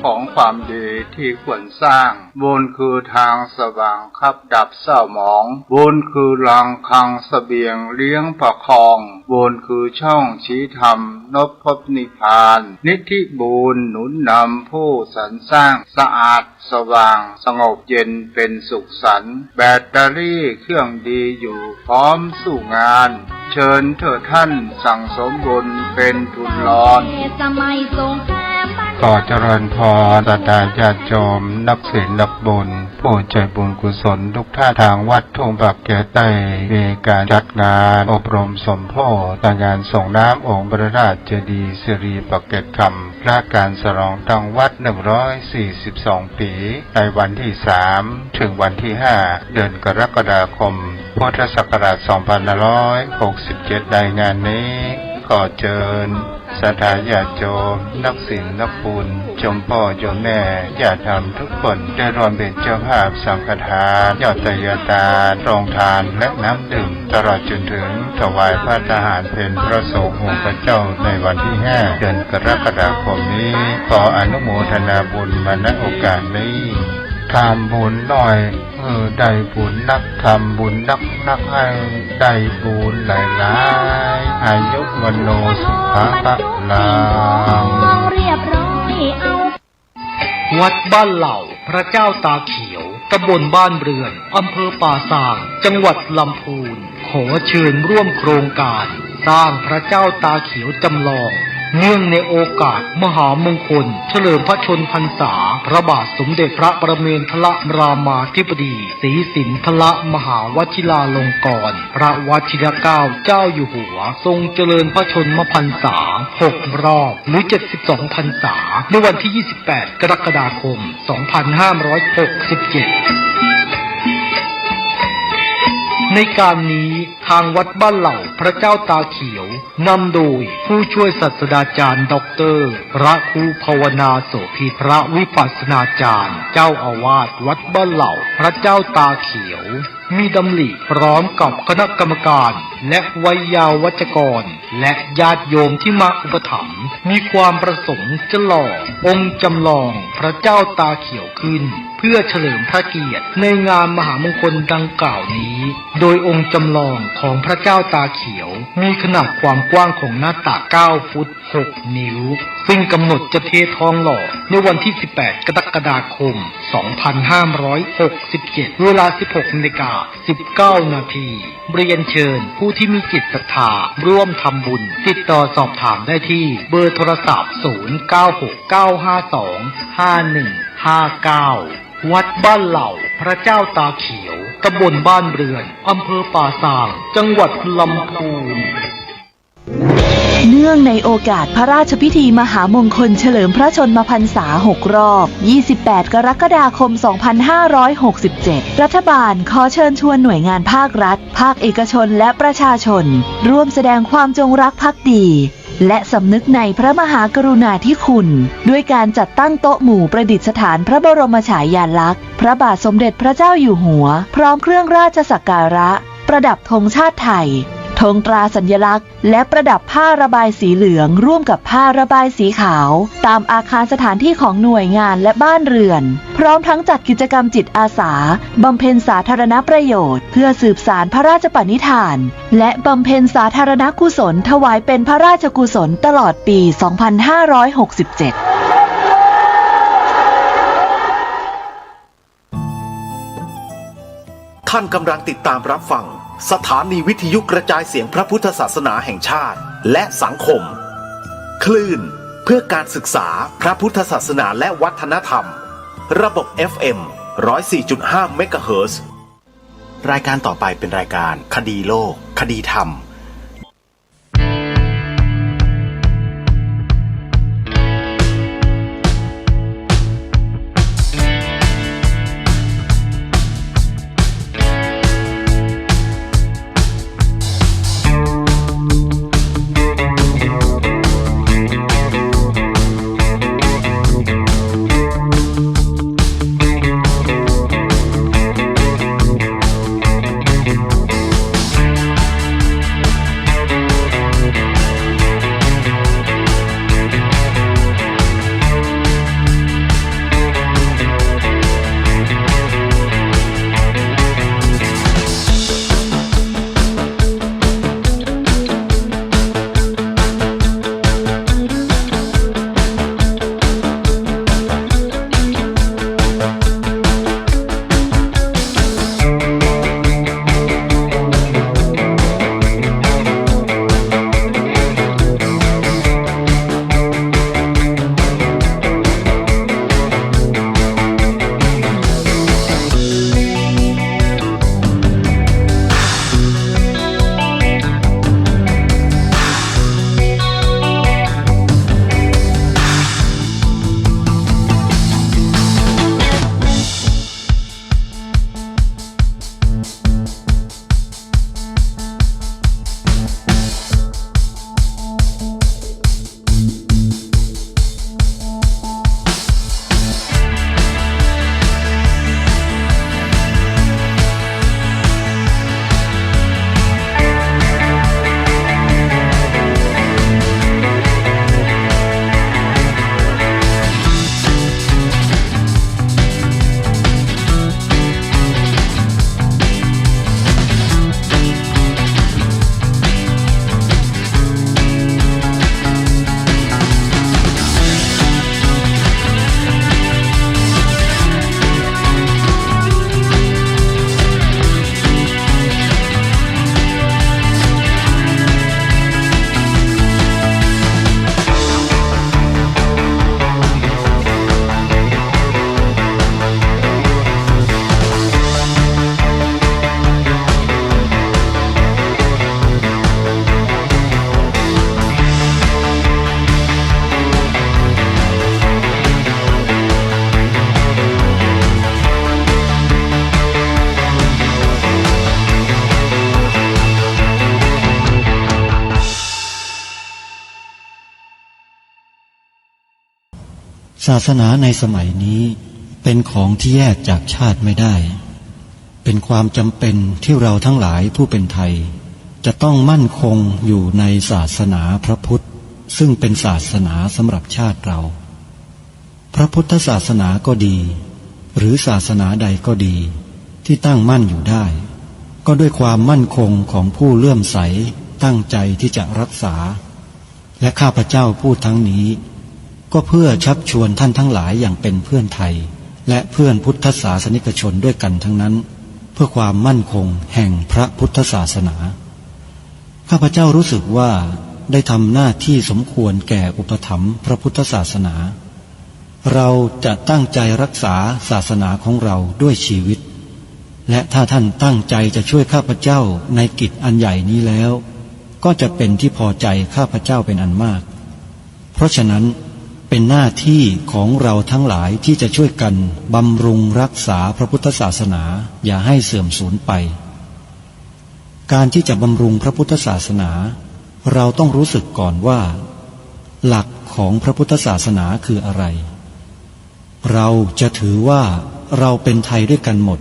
ของความดีที่ควรสร้างบุญคือทางสว่างขับดับเศร้าหมองบุญคือรังคังเสบียงเลี้ยงประคองบุญคือช่องชี้ธรรมนพพบนิพพานนิธิบุญหนุนนำผู้สรรสร้างสะอาดสว่างสงบเย็นเป็นสุขสันต์แบตเตอรี่เครื่องดีอยู่พร้อมสู้งานเชิญเถิดท่านสั่งสมบุญเป็นทุนร้อนขอเจริญพรศรัทธาญาติโยมนักศีลนักบุญผู้ใจบุญกุศลทุกท่านทางวัดทุ่งบักแก่ใต้มีการจัดงานอบรมสมโภชงานส่งน้ำองค์พระราชเจดีย์สิริปักเกตคำพระการฉลองตั้งวัด142 ปีในวันที่3ถึงวันที่5เดือนกรกฎาคมพุทธศักราช2567ในงานนี้ขอเชิญศรัทธาญาติโยมนักศีลนักบุญโยมพ่อโยมแม่ญาติธรรมทุกคนได้ร่วมเป็นเจ้าภาพสังฆทานยอดทายทานโรงทานและน้ำดื่มตลอดจนถึงถวายพระทหารเพลพระสงฆ์องค์พระเจ้าในวันที่5เดือนกรกฎาคมนี้ขออนุโมทนาบุญมาณโอกาสนี้ทำบุญหน่อยได้บุญนักทำบุญนักให้ได้บุญหลายๆอายุวันโนสุขะลาวัดบ้านเหล่าพระเจ้าตาเขียวตำบลบ้านเรือนอำเภอป่าซางจังหวัดลำพูนขอเชิญร่วมโครงการสร้างพระเจ้าตาเขียวจำลองเนื่องในโอกาสมหามงคลเฉลิมพระชนมพรรษาพระบาทสมเด็จพระประเมนทรรามาธิบดีศรีสินธรมหาวชิราลงกรณ์พระวชิรเกล้าเจ้าอยู่หัวทรงเจริญพระชนมพรรษา6 รอบหรือ72 พรรษาในวันที่28 กรกฎาคม 2567ในการนี้ทางวัดบ้านเหล่าพระเจ้าตาเขียวนำโดยผู้ช่วยศาสตราจารย์ด็อกเตอร์พระครูภาวนาโสภิตพระวิปัสสนาจารย์เจ้าอาวาสวัดบ้านเหล่าพระเจ้าตาเขียวมีดำริพร้อมกับคณะกรรมการและวัยยาวัจกรและญาติโยมที่มาอุปถัมภ์มีความประสงค์จะหล่อองค์จำลองพระเจ้าตาเขียวขึ้นเพื่อเฉลิมพระเกียรติในงานมหามงคลดังกล่าวนี้โดยองค์จำลองของพระเจ้าตาเขียวมีขนาดความกว้างของหน้าตัก9 ฟุต 6 นิ้วซึ่งกำหนดจะเททองหล่อในวันที่18 กรกฎาคม 2567 เวลา 16:19 นาทีเรียนเชิญผู้ที่มีจิตศรัทธาร่วมทำบุญติดต่อสอบถามได้ที่เบอร์โทรศัพท์ 0969525159 วัดบ้านเหล่าพระเจ้าตาเขียวตำบลบ้านเรือนอำเภอป่าซางจังหวัดลำพูนเนื่องในโอกาสพระราชพิธีมหามงคลเฉลิมพระชนมพรรษา6 รอบ28 กรกฎาคม 2567รัฐบาลขอเชิญชวนหน่วยงานภาครัฐภาคเอกชนและประชาชนร่วมแสดงความจงรักภักดีและสำนึกในพระมหากรุณาธิคุณด้วยการจัดตั้งโต๊ะหมู่ประดิษฐานพระบรมฉายาลักษณ์พระบาทสมเด็จพระเจ้าอยู่หัวพร้อมเครื่องราชสักการะประดับธงชาติไทยธงตราสัญลักษณ์และประดับผ้าระบายสีเหลืองร่วมกับผ้าระบายสีขาวตามอาคารสถานที่ของหน่วยงานและบ้านเรือนพร้อมทั้งจัดกิจกรรมจิตอาสาบำเพ็ญสาธารณประโยชน์เพื่อสืบสานพระราชปณิธานและบำเพ็ญสาธารณกุศลถวายเป็นพระราชกุศลตลอดปี 2567ท่านกำลังติดตามรับฟังสถานีวิทยุกระจายเสียงพระพุทธศาสนาแห่งชาติและสังคมคลื่นเพื่อการศึกษาพระพุทธศาสนาและวัฒนธรรมระบบ FM 104.5 เมกะเฮิรตซ์รายการต่อไปเป็นรายการคดีโลกคดีธรรม ศาสนาในสมัยนี้เป็นของที่แยกจากชาติไม่ได้เป็นความจำเป็นที่เราทั้งหลายผู้เป็นไทยจะต้องมั่นคงอยู่ในศาสนาพระพุทธซึ่งเป็นศาสนาสำหรับชาติเราพระพุทธศาสนาก็ดีหรือศาสนาใดก็ดีที่ตั้งมั่นอยู่ได้ก็ด้วยความมั่นคงของผู้เลื่อมใสตั้งใจที่จะรักษาและข้าพเจ้าพูดทั้งนี้ก็เพื่อชักชวนท่านทั้งหลายอย่างเป็นเพื่อนไทยและเพื่อนพุทธศาสนิกชนด้วยกันทั้งนั้นเพื่อความมั่นคงแห่งพระพุทธศาสนาข้าพเจ้ารู้สึกว่าได้ทำหน้าที่สมควรแก่อุปถัมภ์พระพุทธศาสนาเราจะตั้งใจรักษาศาสนาของเราด้วยชีวิตและถ้าท่านตั้งใจจะช่วยข้าพเจ้าในกิจอันใหญ่นี้แล้วก็จะเป็นที่พอใจข้าพเจ้าเป็นอันมากเพราะฉะนั้นเป็นหน้าที่ของเราทั้งหลายที่จะช่วยกันบำรุงรักษาพระพุทธศาสนาอย่าให้เสื่อมสูญไปการที่จะบำรุงพระพุทธศาสนาเราต้องรู้สึกก่อนว่าหลักของพระพุทธศาสนาคืออะไรเราจะถือว่าเราเป็นไทยด้วยกันหมด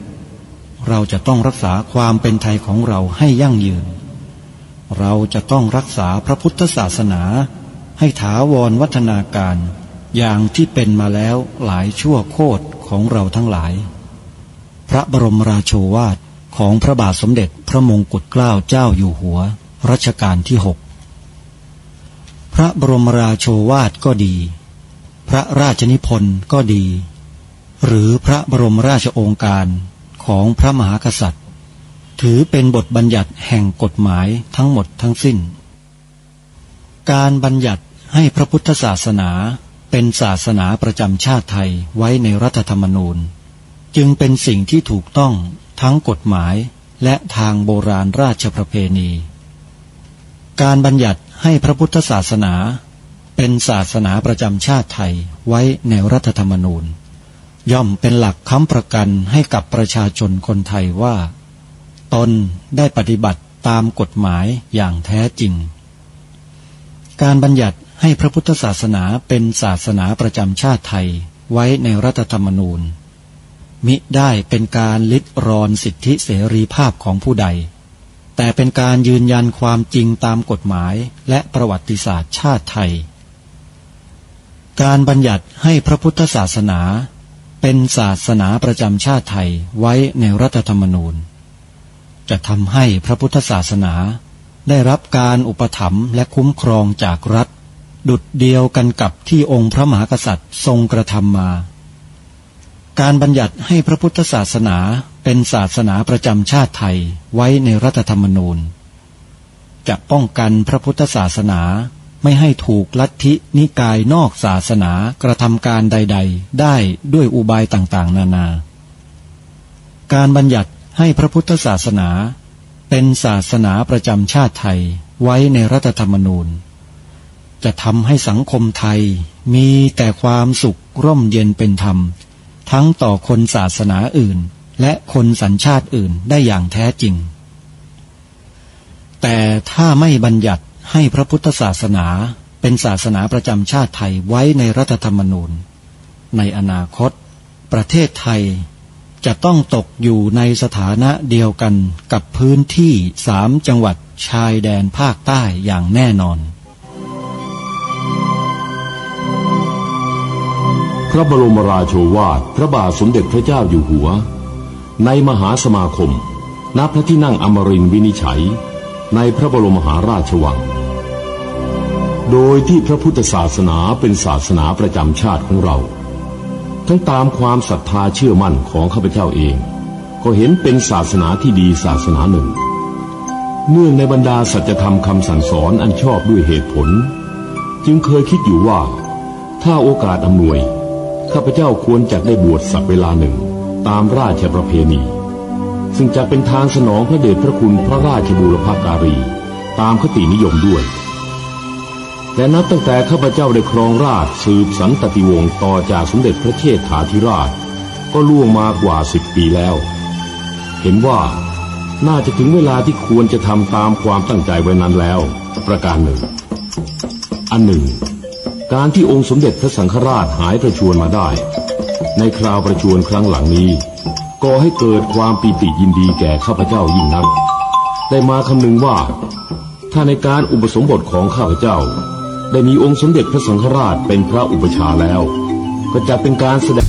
เราจะต้องรักษาความเป็นไทยของเราให้ยั่งยืนเราจะต้องรักษาพระพุทธศาสนาให้ถาวรวัฒนาการอย่างที่เป็นมาแล้วหลายชั่วโคตรของเราทั้งหลายพระบรมราโชวาทของพระบาทสมเด็จพระมงกุฎเกล้าเจ้าอยู่หัวรัชกาลที่ 6พระบรมราโชวาทก็ดีพระราชนิพนธ์ก็ดีหรือพระบรมราชโองการของพระมหากษัตริย์ถือเป็นบทบัญญัติแห่งกฎหมายทั้งหมดทั้งสิ้นการบัญญัติให้พระพุทธศาสนาเป็นศาสนาประจำชาติไทยไว้ในรัฐธรรมนูญจึงเป็นสิ่งที่ถูกต้องทั้งกฎหมายและทางโบราณราชประเพณีการบัญญัติให้พระพุทธศาสนาเป็นศาสนาประจำชาติไทยไว้ในรัฐธรรมนูญย่อมเป็นหลักค้ำประกันให้กับประชาชนคนไทยว่าตนได้ปฏิบัติตามกฎหมายอย่างแท้จริงการบัญญัติให้พระพุทธศาสนาเป็นศาสนาประจำชาติไทยไว้ในรัฐธรรมนูญมิได้เป็นการลิดรอนสิทธิเสรีภาพของผู้ใดแต่เป็นการยืนยันความจริงตามกฎหมายและประวัติศาสตร์ชาติไทยการบัญญัติให้พระพุทธศาสนาเป็นศาสนาประจำชาติไทยไว้ในรัฐธรรมนูญจะทำให้พระพุทธศาสนาได้รับการอุปถัมภ์และคุ้มครองจากรัฐดุจเดียวกันกับที่องค์พระมหากษัตริย์ทรงกระทำมาการบัญญัติให้พระพุทธศาสนาเป็นศาสนาประจำชาติไทยไว้ในรัฐธรรมนูญจะป้องกันพระพุทธศาสนาไม่ให้ถูกลัทธินิกายนอกศาสนากระทำการใดๆได้ด้วยอุบายต่างๆนานาการบัญญัติให้พระพุทธศาสนาเป็นศาสนาประจำชาติไทยไว้ในรัฐธรรมนูญจะทำให้สังคมไทยมีแต่ความสุขร่มเย็นเป็นธรรมทั้งต่อคนศาสนาอื่นและคนสัญชาติอื่นได้อย่างแท้จริงแต่ถ้าไม่บัญญัติให้พระพุทธศาสนาเป็นศาสนาประจำชาติไทยไว้ในรัฐธรรมนูญในอนาคตประเทศไทยจะต้องตกอยู่ในสถานะเดียวกันกับพื้นที่3 จังหวัดชายแดนภาคใต้อย่างแน่นอนพระบรมราโชวาทพระบาทสมเด็จพระเจ้าอยู่หัวในมหาสมาคมณพระที่นั่งอมรินทร์วินิจฉัยในพระบรมมหาราชวังโดยที่พระพุทธศาสนาเป็นศาสนาประจำชาติของเราทั้งตามความศรัทธาเชื่อมั่นของข้าพเจ้าเองก็เห็นเป็นศาสนาที่ดีศาสนาหนึ่งเนื่องในบรรดาสัจธรรมคำสั่งสอนอันชอบด้วยเหตุผลจึงเคยคิดอยู่ว่าถ้าโอกาสอำนวยข้าพเจ้าควรจะได้บวชสักเวลาหนึ่งตามราชประเพณีซึ่งจะเป็นทางสนองพระเดชพระคุณพระราชบูรพการีตามคตินิยมด้วยแต่นับตั้งแต่ข้าพเจ้าได้ครองราชย์สืบสันตติวงศ์ต่อจากสมเด็จพระเชษฐาธิราชก็ล่วงมากว่า10 ปีแล้วเห็นว่าน่าจะถึงเวลาที่ควรจะทำตามความตั้งใจไว้นั้นแล้วประการหนึ่งอันหนึ่ง การที่องค์สมเด็จพระสังฆราชหายประชวรมาได้ในคราวประชวรครั้งหลังนี้ก่อให้เกิดความปีติยินดีแก่ข้าพเจ้ายิ่งนักได้มาคำนึงว่าถ้าในการอุปสมบทของข้าพเจ้าได้มีองค์สมเด็จพระสังฆราชเป็นพระอุปชฌาย์แล้วก็จะเป็นการแสดง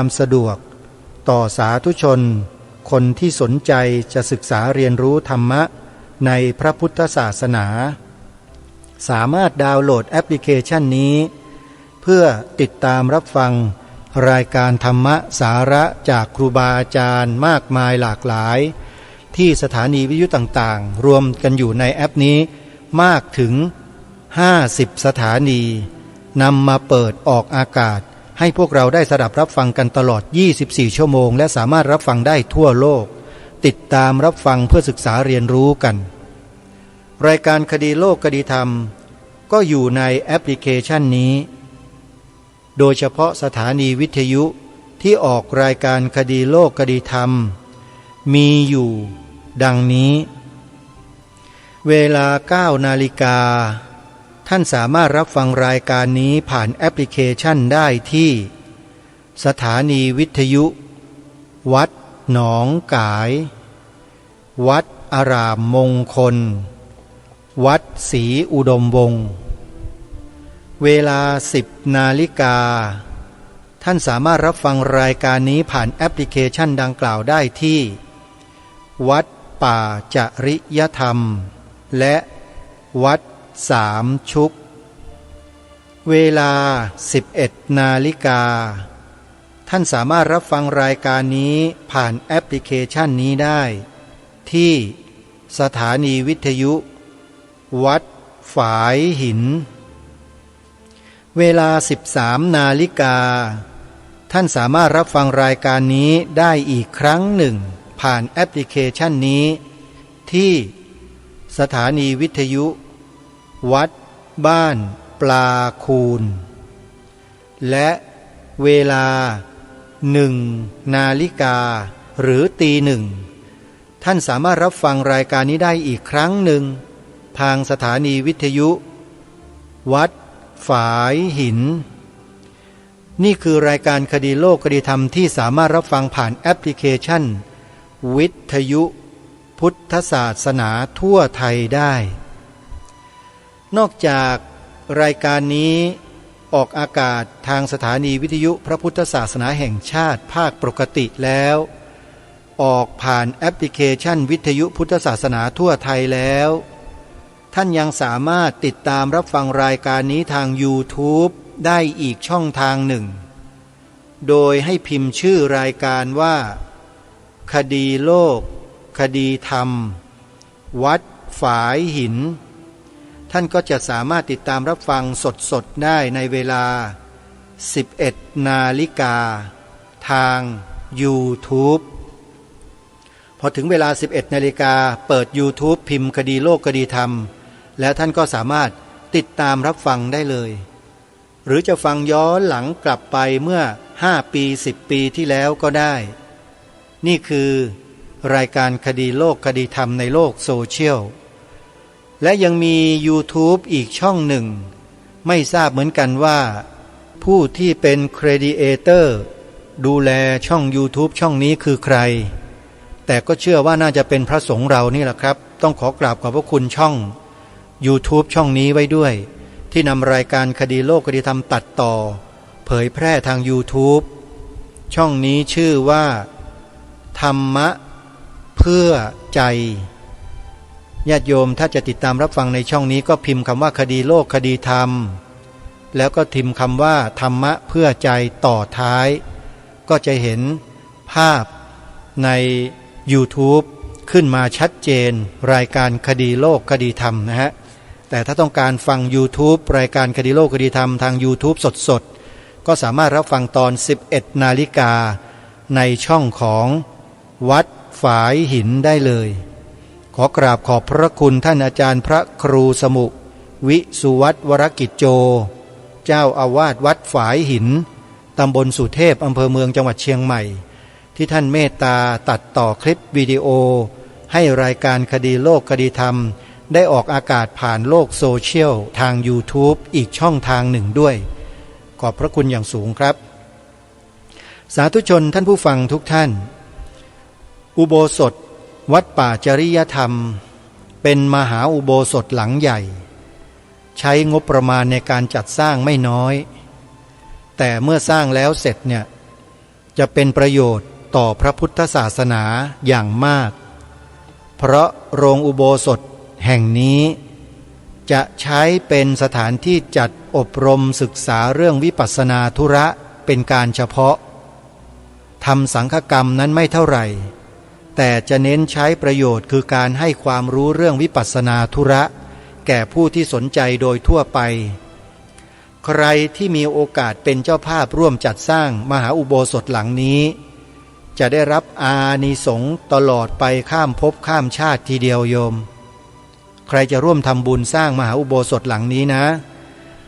ความสะดวกต่อสาธุชนคนที่สนใจจะศึกษาเรียนรู้ธรรมะในพระพุทธศาสนาสามารถดาวน์โหลดแอปพลิเคชันนี้เพื่อติดตามรับฟังรายการธรรมะสาระจากครูบาอาจารย์มากมายหลากหลายที่สถานีวิทยุต่างๆรวมกันอยู่ในแอปนี้มากถึง50สถานีนำมาเปิดออกอากาศให้พวกเราได้สดับรับฟังกันตลอด24ชั่วโมงและสามารถรับฟังได้ทั่วโลกติดตามรับฟังเพื่อศึกษาเรียนรู้กันรายการคดีโลกคดีธรรมก็อยู่ในแอปพลิเคชันนี้โดยเฉพาะสถานีวิทยุที่ออกรายการคดีโลกคดีธรรมมีอยู่ดังนี้เวลา 9 นาฬิกาท่านสามารถรับฟังรายการนี้ผ่านแอปพลิเคชันได้ที่สถานีวิทยุวัดหนองกายวัดอารามมงคลวัดศรีอุดมวงศ์เวลา 10 นาฬิกาท่านสามารถรับฟังรายการนี้ผ่านแอปพลิเคชันดังกล่าวได้ที่วัดป่าจริยธรรมและวัดสามชุกเวลา 11 นาฬิกาท่านสามารถรับฟังรายการนี้ผ่านแอปพลิเคชันนี้ได้ที่สถานีวิทยุวัดฝายหินเวลา 13 นาฬิกาท่านสามารถรับฟังรายการนี้ได้อีกครั้งหนึ่งผ่านแอปพลิเคชันนี้ที่สถานีวิทยุวัดบ้านปลาคูนและเวลา 1 นาฬิกาหรือตีหนึ่งท่านสามารถรับฟังรายการนี้ได้อีกครั้งหนึ่งทางสถานีวิทยุวัดฝายหินนี่คือรายการคดีโลกคดีธรรมที่สามารถรับฟังผ่านแอปพลิเคชันวิทยุพุทธศาสนาทั่วไทยได้นอกจากรายการนี้ออกอากาศทางสถานีวิทยุพระพุทธศาสนาแห่งชาติภาคปกติแล้วออกผ่านแอปพลิเคชันวิทยุพุทธศาสนาทั่วไทยแล้วท่านยังสามารถติดตามรับฟังรายการนี้ทาง YouTube ได้อีกช่องทางหนึ่งโดยให้พิมพ์ชื่อรายการว่าคดีโลกคดีธรรมวัดฝายหินท่านก็จะสามารถติดตามรับฟังสดๆได้ในเวลา 11 นาฬิกาทาง YouTube พอถึงเวลา 11 นาฬิกาเปิด YouTube พิมพ์คดีโลกคดีธรรมแล้วท่านก็สามารถติดตามรับฟังได้เลยหรือจะฟังย้อนหลังกลับไปเมื่อ5 ปี10 ปีที่แล้วก็ได้นี่คือรายการคดีโลกคดีธรรมในโลกโซเชียลและยังมี YouTube อีกช่องหนึ่งไม่ทราบเหมือนกันว่าผู้ที่เป็นครีเอเตอร์ดูแลช่อง YouTube ช่องนี้คือใครแต่ก็เชื่อว่าน่าจะเป็นพระสงฆ์เรานี่แหละครับต้องขอกราบขอบพระคุณช่อง YouTube ช่องนี้ไว้ด้วยที่นำรายการคดีโลกคดีธรรมตัดต่อเผยแพร่ทาง YouTube ช่องนี้ชื่อว่าธรรมะเพื่อใจญาติโยมถ้าจะติดตามรับฟังในช่องนี้ก็พิมพ์คำว่าคดีโลกคดีธรรมแล้วก็พิมพ์คำว่าธรรมะเพื่อใจต่อท้ายก็จะเห็นภาพใน YouTube ขึ้นมาชัดเจนรายการคดีโลกคดีธรรมนะฮะแต่ถ้าต้องการฟัง YouTube รายการคดีโลกคดีธรรมทาง YouTube สดๆก็สามารถรับฟังตอน 11 นาฬิกาในช่องของวัดฝายหินได้เลยขอกราบขอบพระคุณท่านอาจารย์พระครูสมุวิสุวัตวรกิจโจเจ้าอาวาสวัดฝายหินตำบลสุเทพอำเภอเมืองจังหวัดเชียงใหม่ที่ท่านเมตตาตัดต่อคลิปวิดีโอให้รายการคดีโลกคดีธรรมได้ออกอากาศผ่านโลกโซเชียลทาง YouTube อีกช่องทางหนึ่งด้วยขอบพระคุณอย่างสูงครับสาธุชนท่านผู้ฟังทุกท่านอุโบสถวัดป่าจริยธรรมเป็นมหาอุโบสถหลังใหญ่ใช้งบประมาณในการจัดสร้างไม่น้อยแต่เมื่อสร้างแล้วเสร็จเนี่ยจะเป็นประโยชน์ต่อพระพุทธศาสนาอย่างมากเพราะโรงอุโบสถแห่งนี้จะใช้เป็นสถานที่จัดอบรมศึกษาเรื่องวิปัสสนาธุระเป็นการเฉพาะทำสังฆกรรมนั้นไม่เท่าไหร่แต่จะเน้นใช้ประโยชน์คือการให้ความรู้เรื่องวิปัสสนาธุระแก่ผู้ที่สนใจโดยทั่วไปใครที่มีโอกาสเป็นเจ้าภาพร่วมจัดสร้างมหาอุโบสถหลังนี้จะได้รับอานิสงส์ตลอดไปข้ามภพข้ามชาติทีเดียวโยมใครจะร่วมทำบุญสร้างมหาอุโบสถหลังนี้นะ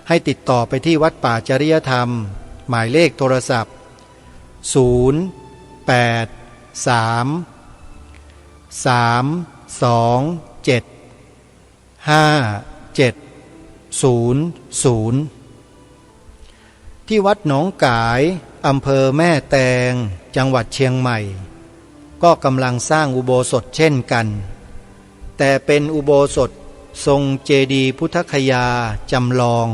ให้ติดต่อไปที่วัดป่าจริยธรรมหมายเลขโทรศัพท์083375700ที่วัดหนองกายอำเภอแม่แตงจังหวัดเชียงใหม่ก็กำลังสร้างอุโบสถเช่นกันแต่เป็นอุโบสถทรงเจดีย์พุทธคยาจำลอง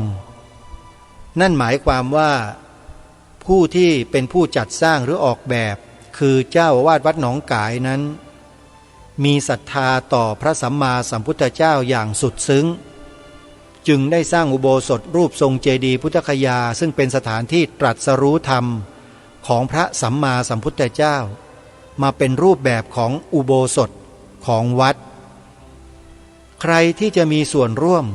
นั่นหมายความว่าผู้ที่เป็นผู้จัดสร้างหรือออกแบบคือเจ้าอาวาสวัดหนองกายนั้นมีศรัทธาต่อพระสัมมาสัมพุทธเจ้าอย่างสุดซึ้งจึงได้สร้างอุโบสถรูปทรงเจดีย์พุทธคยาซึ่งเป็นสถานที่ตรัสรู้ธรรมของพระสัมมาสัมพุทธเจ้ามาเป็นรูปแบบของอุโบสถของวัดใครที่จะมีส่วนร่วม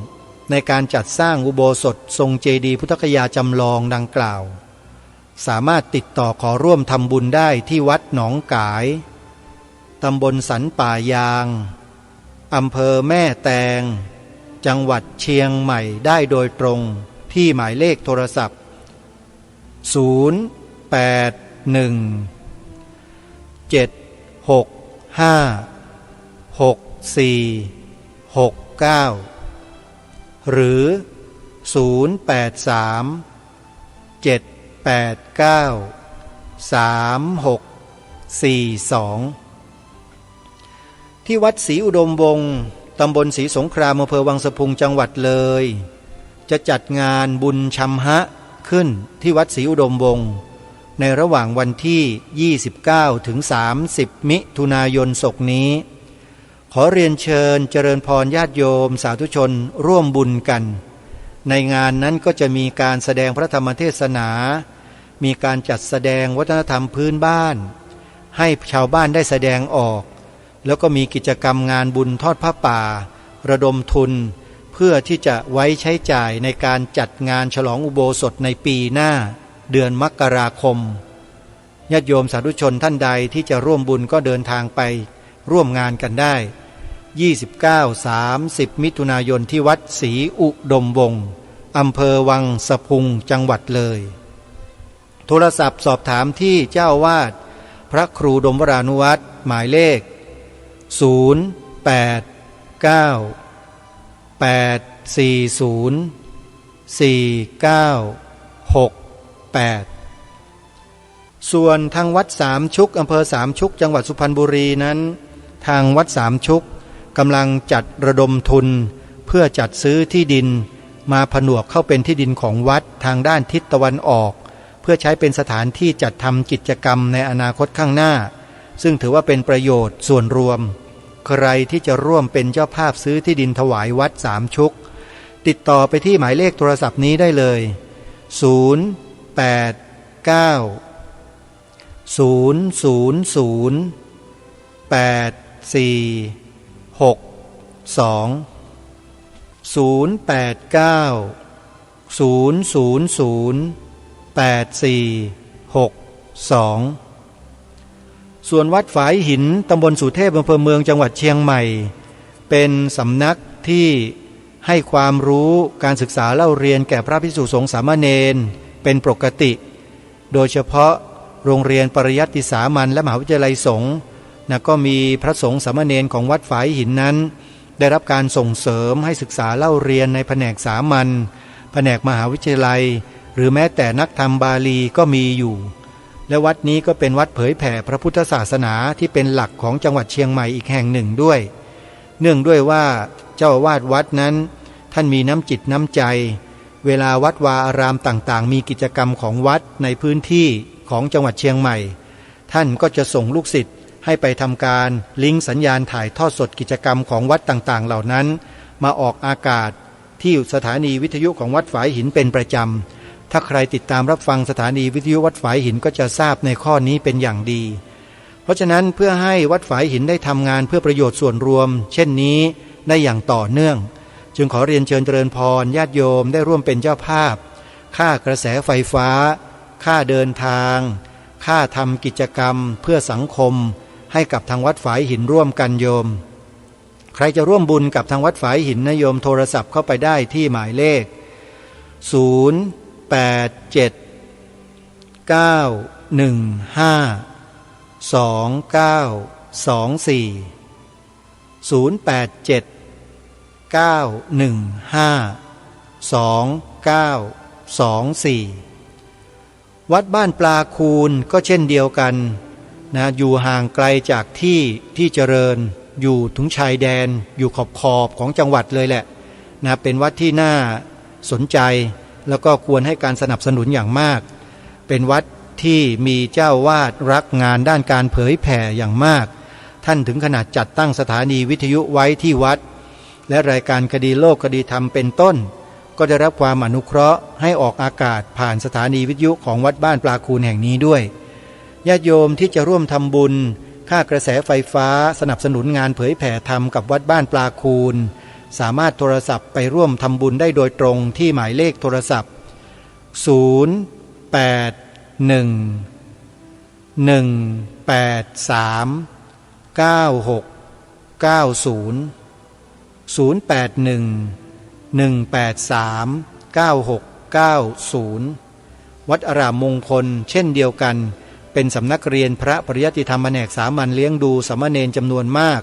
ในการจัดสร้างอุโบสถทรงเจดีย์พุทธคยาจำลองดังกล่าวสามารถติดต่อขอร่วมทำบุญได้ที่วัดหนองกายตำบลสันป่ายางอำเภอแม่แตงจังหวัดเชียงใหม่ได้โดยตรงที่หมายเลขโทรศัพท์084 หรือที่วัดศรีอุดมวงศ์ตำบลศรีสงครามอำเภอวังสะพุงจังหวัดเลยจะจัดงานบุญชัมฮะขึ้นที่วัดศรีอุดมวงศ์ในระหว่างวันที่29ถึง30มิถุนายนศกนี้ขอเรียนเชิญเจริญพรญาติโยมสาธุชนร่วมบุญกันในงานนั้นก็จะมีการแสดงพระธรรมเทศนามีการจัดแสดงวัฒนธรรมพื้นบ้านให้ชาวบ้านได้แสดงออกแล้วก็มีกิจกรรมงานบุญทอดผ้าป่าระดมทุนเพื่อที่จะไว้ใช้จ่ายในการจัดงานฉลองอุโบสถในปีหน้าเดือนมกราคมญาติโยมสาธุชนท่านใดที่จะร่วมบุญก็เดินทางไปร่วมงานกันได้29-30 มิถุนายนที่วัดศรีอุดมวงศ์อำเภอวังสะพุงจังหวัดเลยโทรศัพท์สอบถามที่เจ้าวาดพระครูดมวรานุวัตรหมายเลข089-840-4968ส่วนทางวัดสามชุกอำเภอสามชุกจังหวัดสุพรรณบุรีนั้นทางวัดสามชุกกำลังจัดระดมทุนเพื่อจัดซื้อที่ดินมาผนวกเข้าเป็นที่ดินของวัดทางด้านทิศตะวันออกเพื่อใช้เป็นสถานที่จัดทำกิจกรรมในอนาคตข้างหน้าซึ่งถือว่าเป็นประโยชน์ส่วนรวมใครที่จะร่วมเป็นเจ้าภาพซื้อที่ดินถวายวัดสามชุกติดต่อไปที่หมายเลขโทรศัพท์นี้ได้เลยส่วนวัดฝายหินตำบลสุเทพอำเภอเมืองจังหวัดเชียงใหม่เป็นสำนักที่ให้ความรู้การศึกษาเล่าเรียนแก่พระภิกษุสงฆ์สามเณรเป็นปกติโดยเฉพาะโรงเรียนปริยัติสามัญและมหาวิทยาลัยสงฆ์ก็มีพระสงฆ์สามเณรของวัดฝายหินนั้นได้รับการส่งเสริมให้ศึกษาเล่าเรียนในแผนกสามัญแผนกมหาวิทยาลัยหรือแม้แต่นักธรรมบาลีก็มีอยู่และวัดนี้ก็เป็นวัดเผยแผ่พระพุทธศาสนาที่เป็นหลักของจังหวัดเชียงใหม่อีกแห่งหนึ่งด้วยเนื่องด้วยว่าเจ้าอาวาสวัดนั้นท่านมีน้ำจิตน้ำใจเวลาวัดวาอารามต่างๆมีกิจกรรมของวัดในพื้นที่ของจังหวัดเชียงใหม่ท่านก็จะส่งลูกศิษย์ให้ไปทำการลิงก์สัญญาณถ่ายทอดสดกิจกรรมของวัดต่างๆเหล่านั้นมาออกอากาศที่สถานีวิทยุของวัดฝายหินเป็นประจำถ้าใครติดตามรับฟังสถานีวิทยุวัดฝายหินก็จะทราบในข้อนี้เป็นอย่างดีเพราะฉะนั้นเพื่อให้วัดฝายหินได้ทำงานเพื่อประโยชน์ส่วนรวมเช่นนี้ได้อย่างต่อเนื่องจึงขอเรียนเชิญเจริญพรญาติโยมได้ร่วมเป็นเจ้าภาพค่ากระแสไฟฟ้าค่าเดินทางค่าทำกิจกรรมเพื่อสังคมให้กับทางวัดฝายหินร่วมกันโยมใครจะร่วมบุญกับทางวัดฝายหินนะโยมโทรศัพท์เข้าไปได้ที่หมายเลขวัดบ้านปลาคูนก็เช่นเดียวกันนะอยู่ห่างไกลจากที่เจริญอยู่ถึงชายแดนอยู่ขอบของจังหวัดเลยแหละนะเป็นวัดที่น่าสนใจแล้วก็ควรให้การสนับสนุนอย่างมากเป็นวัดที่มีเจ้าวาดรักงานด้านการเผยแผ่อย่างมากท่านถึงขนาดจัดตั้งสถานีวิทยุไว้ที่วัดและรายการคดีโลกคดีธรรมเป็นต้นก็ได้รับความอนุเคราะห์ให้ออกอากาศผ่านสถานีวิทยุของวัดบ้านปลาคูนแห่งนี้ด้วยญาติโยมที่จะร่วมทำบุญค่ากระแสไฟฟ้าสนับสนุนงานเผยแผ่ธรรมกับวัดบ้านปลาคูนสามารถโทรศัพท์ไปร่วมทำบุญได้โดยตรงที่หมายเลขโทรศัพท์0811839690 วัดอารามมงคลเช่นเดียวกัน เป็นสำนักเรียนพระปริยัติธรรมแผนกสามัญเลี้ยงดูสามเณรจำนวนมาก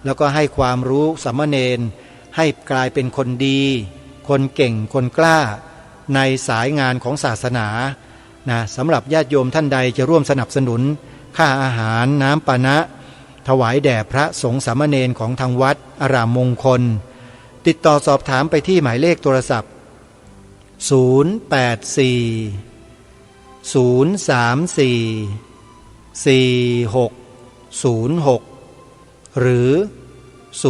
แล้วก็ให้ความรู้สามเณรให้กลายเป็นคนดีคนเก่งคนกล้าในสายงานของศาสนานะสำหรับญาติโยมท่านใดจะร่วมสนับสนุนค่าอาหารน้ำปานะถวายแด่พระสงฆ์สามเณรของทางวัดอารามมงคลติดต่อสอบถามไปที่หมายเลขโทรศัพท์084-034-4606หรือ094-281-3500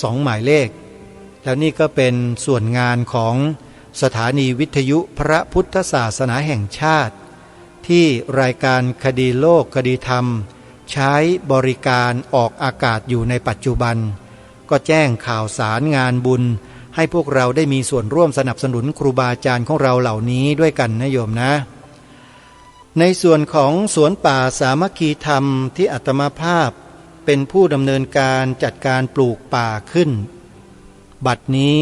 2หมายเลขแล้วนี่ก็เป็นส่วนงานของสถานีวิทยุพระพุทธศาสนาแห่งชาติที่รายการคดีโลกคดีธรรมใช้บริการออกอากาศอยู่ในปัจจุบันก็แจ้งข่าวสารงานบุญให้พวกเราได้มีส่วนร่วมสนับสนุนครูบาอาจารย์ของเราเหล่านี้ด้วยกันนะโยมนะในส่วนของสวนป่าสามัคคีธรรมที่อาตมาภาพเป็นผู้ดำเนินการจัดการปลูกป่าขึ้นบัดนี้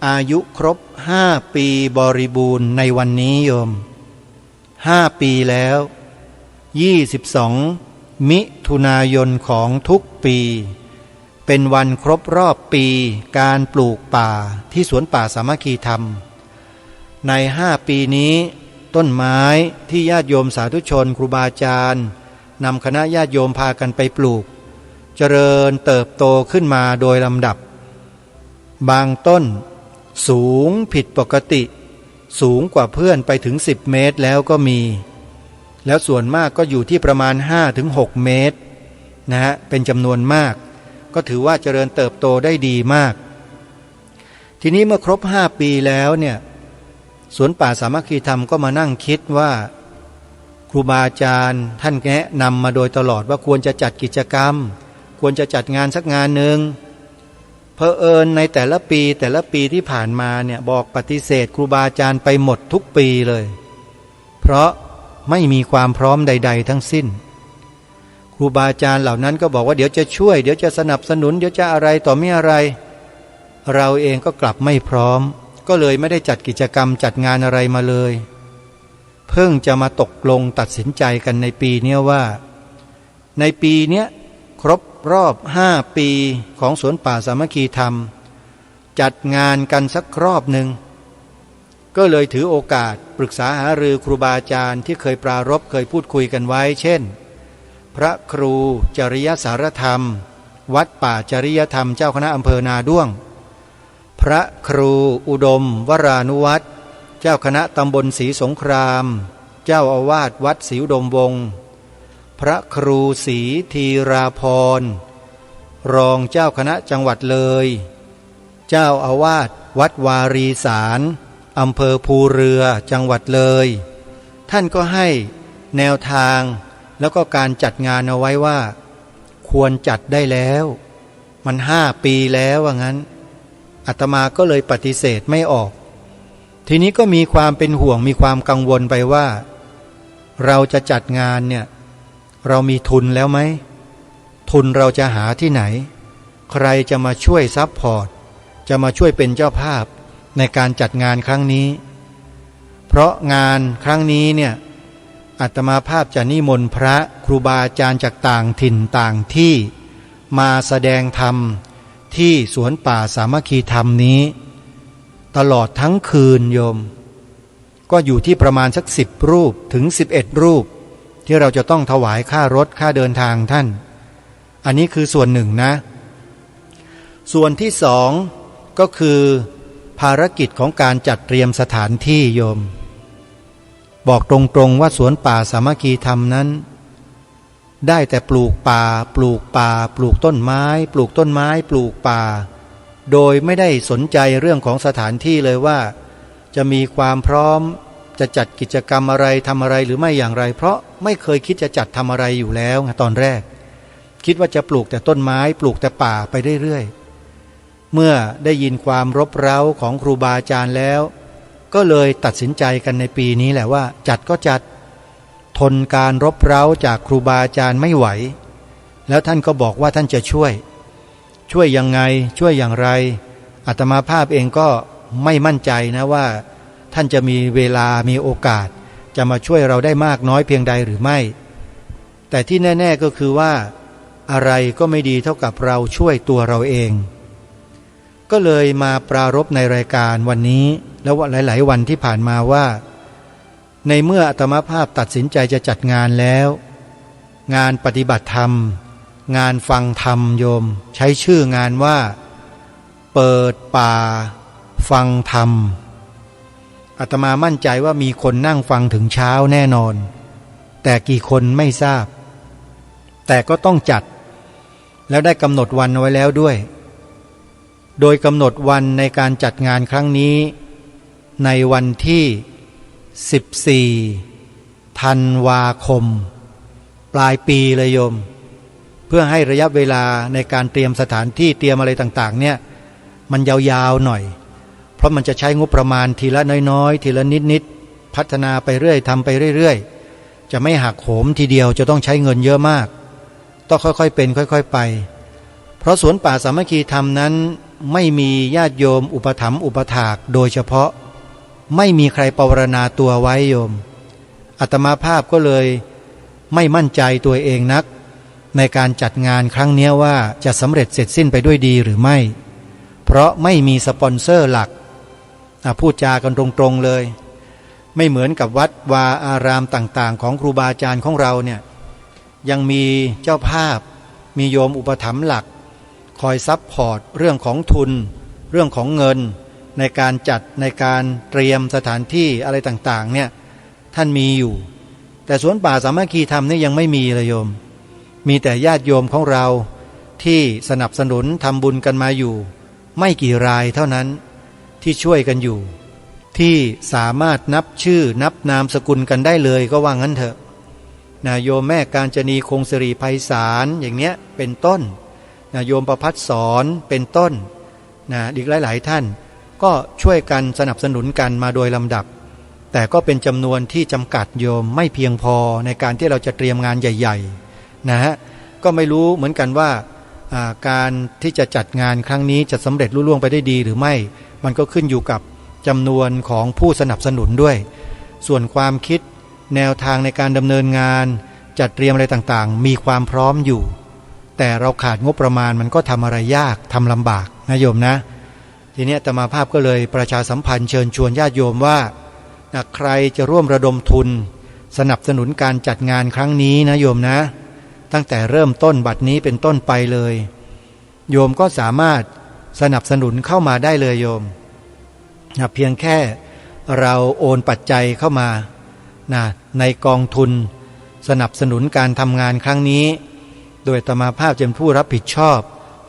อายุครบ5 ปีบริบูรณ์ในวันนี้โยม5 ปีแล้ว22 มิถุนายนของทุกปีเป็นวันครบรอบปีการปลูกป่าที่สวนป่าสามัคคีธรรมใน5 ปีนี้ต้นไม้ที่ญาติโยมสาธุชนครูบาอาจารย์นำคณะญาติโยมพากันไปปลูกเจริญเติบโตขึ้นมาโดยลำดับบางต้นสูงผิดปกติสูงกว่าเพื่อนไปถึง10 เมตรแล้วก็มีแล้วส่วนมากก็อยู่ที่ประมาณ 5-6 เมตรนะฮะเป็นจำนวนมากก็ถือว่าเจริญเติบโตได้ดีมากทีนี้เมื่อครบ5 ปีแล้วเนี่ยสวนป่าสามัคคีธรรมก็มานั่งคิดว่าครูบาอาจารย์ท่านแนะนำมาโดยตลอดว่าควรจะจัดกิจกรรมควรจะจัดงานสักงานหนึ่งเผอิญในแต่ละปีที่ผ่านมาเนี่ยบอกปฏิเสธครูบาอาจารย์ไปหมดทุกปีเลยเพราะไม่มีความพร้อมใดๆทั้งสิ้นครูบาอาจารย์เหล่านั้นก็บอกว่าเดี๋ยวจะช่วยเดี๋ยวจะสนับสนุนเดี๋ยวจะอะไรต่อไม่อะไรเราเองก็กลับไม่พร้อมก็เลยไม่ได้จัดกิจกรรมจัดงานอะไรมาเลยเพิ่งจะมาตกลงตัดสินใจกันในปีนี้ว่าในปีนี้ครบรอบ5 ปีของสวนป่าสามัคคีธรรมจัดงานกันสักรอบหนึ่งก็เลยถือโอกาสปรึกษาหารือครูบาอาจารย์ที่เคยปรารภเคยพูดคุยกันไว้เช่นพระครูจริยสารธรรมวัดป่าจริยธรรมเจ้าคณะอำเภอนาด้วงพระครูอุดมวรานุวัตรเจ้าคณะตำบลศรีสงครามเจ้าอาวาสวัดศรีอุดมวงศ์พระครูศรีธีราพรรองเจ้าคณะจังหวัดเลยเจ้าอาวาสวัดวารีสารอำเภอภูเรือจังหวัดเลยท่านก็ให้แนวทางแล้วก็การจัดงานเอาไว้ว่าควรจัดได้แล้วมัน5 ปีแล้วว่างั้นอาตมาก็เลยปฏิเสธไม่ออกทีนี้ก็มีความเป็นห่วงมีความกังวลไปว่าเราจะจัดงานเนี่ยเรามีทุนแล้วไหมทุนเราจะหาที่ไหนใครจะมาช่วยซัพพอร์ตจะมาช่วยเป็นเจ้าภาพในการจัดงานครั้งนี้เพราะงานครั้งนี้เนี่ยอาตมาภาพจะนิมนต์พระครูบาอาจารย์จากต่างถิ่นต่างที่มาแสดงธรรมที่สวนป่าสามัคคีธรรมนี้ตลอดทั้งคืนโยมก็อยู่ที่ประมาณสัก10 รูปถึง11 รูปที่เราจะต้องถวายค่ารถค่าเดินทางท่านอันนี้คือส่วนหนึ่งนะส่วนที่2ก็คือภารกิจของการจัดเตรียมสถานที่โยมบอกตรงๆว่าสวนป่าสามัคคีธรรมนั้นได้แต่ปลูกป่าปลูกต้นไม้ปลูกป่าโดยไม่ได้สนใจเรื่องของสถานที่เลยว่าจะมีความพร้อมจะจัดกิจกรรมอะไรทำอะไรหรือไม่อย่างไรเพราะไม่เคยคิดจะจัดทำอะไรอยู่แล้วตอนแรกคิดว่าจะปลูกแต่ต้นไม้ปลูกแต่ป่าไปเรื่อยๆเมื่อได้ยินความรบเร้าของครูบาอาจารย์แล้วก็เลยตัดสินใจกันในปีนี้แหละว่าจัดก็จัดทนการรบเร้าจากครูบาอาจารย์ไม่ไหวแล้วท่านก็บอกว่าท่านจะช่วยยังไงช่วยอย่างไร อาตมาภาพเองก็ไม่มั่นใจนะว่าท่านจะมีเวลามีโอกาสจะมาช่วยเราได้มากน้อยเพียงใดหรือไม่แต่ที่แน่ๆก็คือว่าอะไรก็ไม่ดีเท่ากับเราช่วยตัวเราเองก็เลยมาปรารภในรายการวันนี้แล้วหลายๆวันที่ผ่านมาว่าในเมื่ออาตมาภาพตัดสินใจจะจัดงานแล้วงานปฏิบัติธรรมงานฟังธรรมโยมใช้ชื่องานว่าเปิดป่าฟังธรรมอาตมามั่นใจว่ามีคนนั่งฟังถึงเช้าแน่นอนแต่กี่คนไม่ทราบแต่ก็ต้องจัดแล้วได้กำหนดวันไว้แล้วด้วยโดยกำหนดวันในการจัดงานครั้งนี้ในวันที่14ธันวาคมปลายปีเลยโยมเพื่อให้ระยะเวลาในการเตรียมสถานที่เตรียมอะไรต่างๆเนี่ยมันยาวๆหน่อยเพราะมันจะใช้งบประมาณทีละน้อยๆทีละนิดๆพัฒนาไปเรื่อยทำไปเรื่อยๆจะไม่หักโหมทีเดียวจะต้องใช้เงินเยอะมากต้องค่อยๆเป็นค่อยๆไปเพราะสวนป่าสามัคคีธรรมนั้นไม่มีญาติโยมอุปถัมภ์อุปถากโดยเฉพาะไม่มีใครปวารณาตัวไว้โยมอาตมาภาพก็เลยไม่มั่นใจตัวเองนักในการจัดงานครั้งนี้ว่าจะสำเร็จเสร็จสิ้นไปด้วยดีหรือไม่เพราะไม่มีสปอนเซอร์หลักพูดจากันตรงๆเลยไม่เหมือนกับวัดวาอารามต่างๆของครูบาอาจารย์ของเราเนี่ยยังมีเจ้าภาพมีโยมอุปถัมภ์หลักคอยซัพพอร์ตเรื่องของทุนเรื่องของเงินในการจัดในการเตรียมสถานที่อะไรต่างๆเนี่ยท่านมีอยู่แต่สวนป่าสามัคคีธรรมนี่ยังไม่มีเลยโยมมีแต่ญาติโยมของเราที่สนับสนุนทำบุญกันมาอยู่ไม่กี่รายเท่านั้นที่ช่วยกันอยู่ที่สามารถนับชื่อนับนามสกุลกันได้เลยก็ว่างั้นเถอะนะโยมแม่กาญจนีคงสิริไพศาลอย่างเนี้ยเป็นต้นนะโยมประภัสสรเป็นต้นนะอีกหลายๆท่านก็ช่วยกันสนับสนุนกันมาโดยลำดับแต่ก็เป็นจำนวนที่จำกัดโยมไม่เพียงพอในการที่เราจะเตรียมงานใหญ่ๆนะฮะก็ไม่รู้เหมือนกันว่าการที่จะจัดงานครั้งนี้จะสำเร็จลุล่วงไปได้ดีหรือไม่มันก็ขึ้นอยู่กับจำนวนของผู้สนับสนุนด้วยส่วนความคิดแนวทางในการดำเนินงานจัดเตรียมอะไรต่างๆมีความพร้อมอยู่แต่เราขาดงบประมาณมันก็ทำอะไรยากทำลำบากนะโยมนะทีนี้อาตมาภาพก็เลยประชาสัมพันธ์เชิญชวนญาติโยมว่าใครจะร่วมระดมทุนสนับสนุนการจัดงานครั้งนี้นะโยมนะตั้งแต่เริ่มต้นบัดนี้เป็นต้นไปเลยโยมก็สามารถสนับสนุนเข้ามาได้เลยโยมเพียงแค่เราโอนปัจจัยเข้ามาในกองทุนสนับสนุนการทำงานครั้งนี้โดยอาตมาภาพเป็นผู้รับผิดชอบ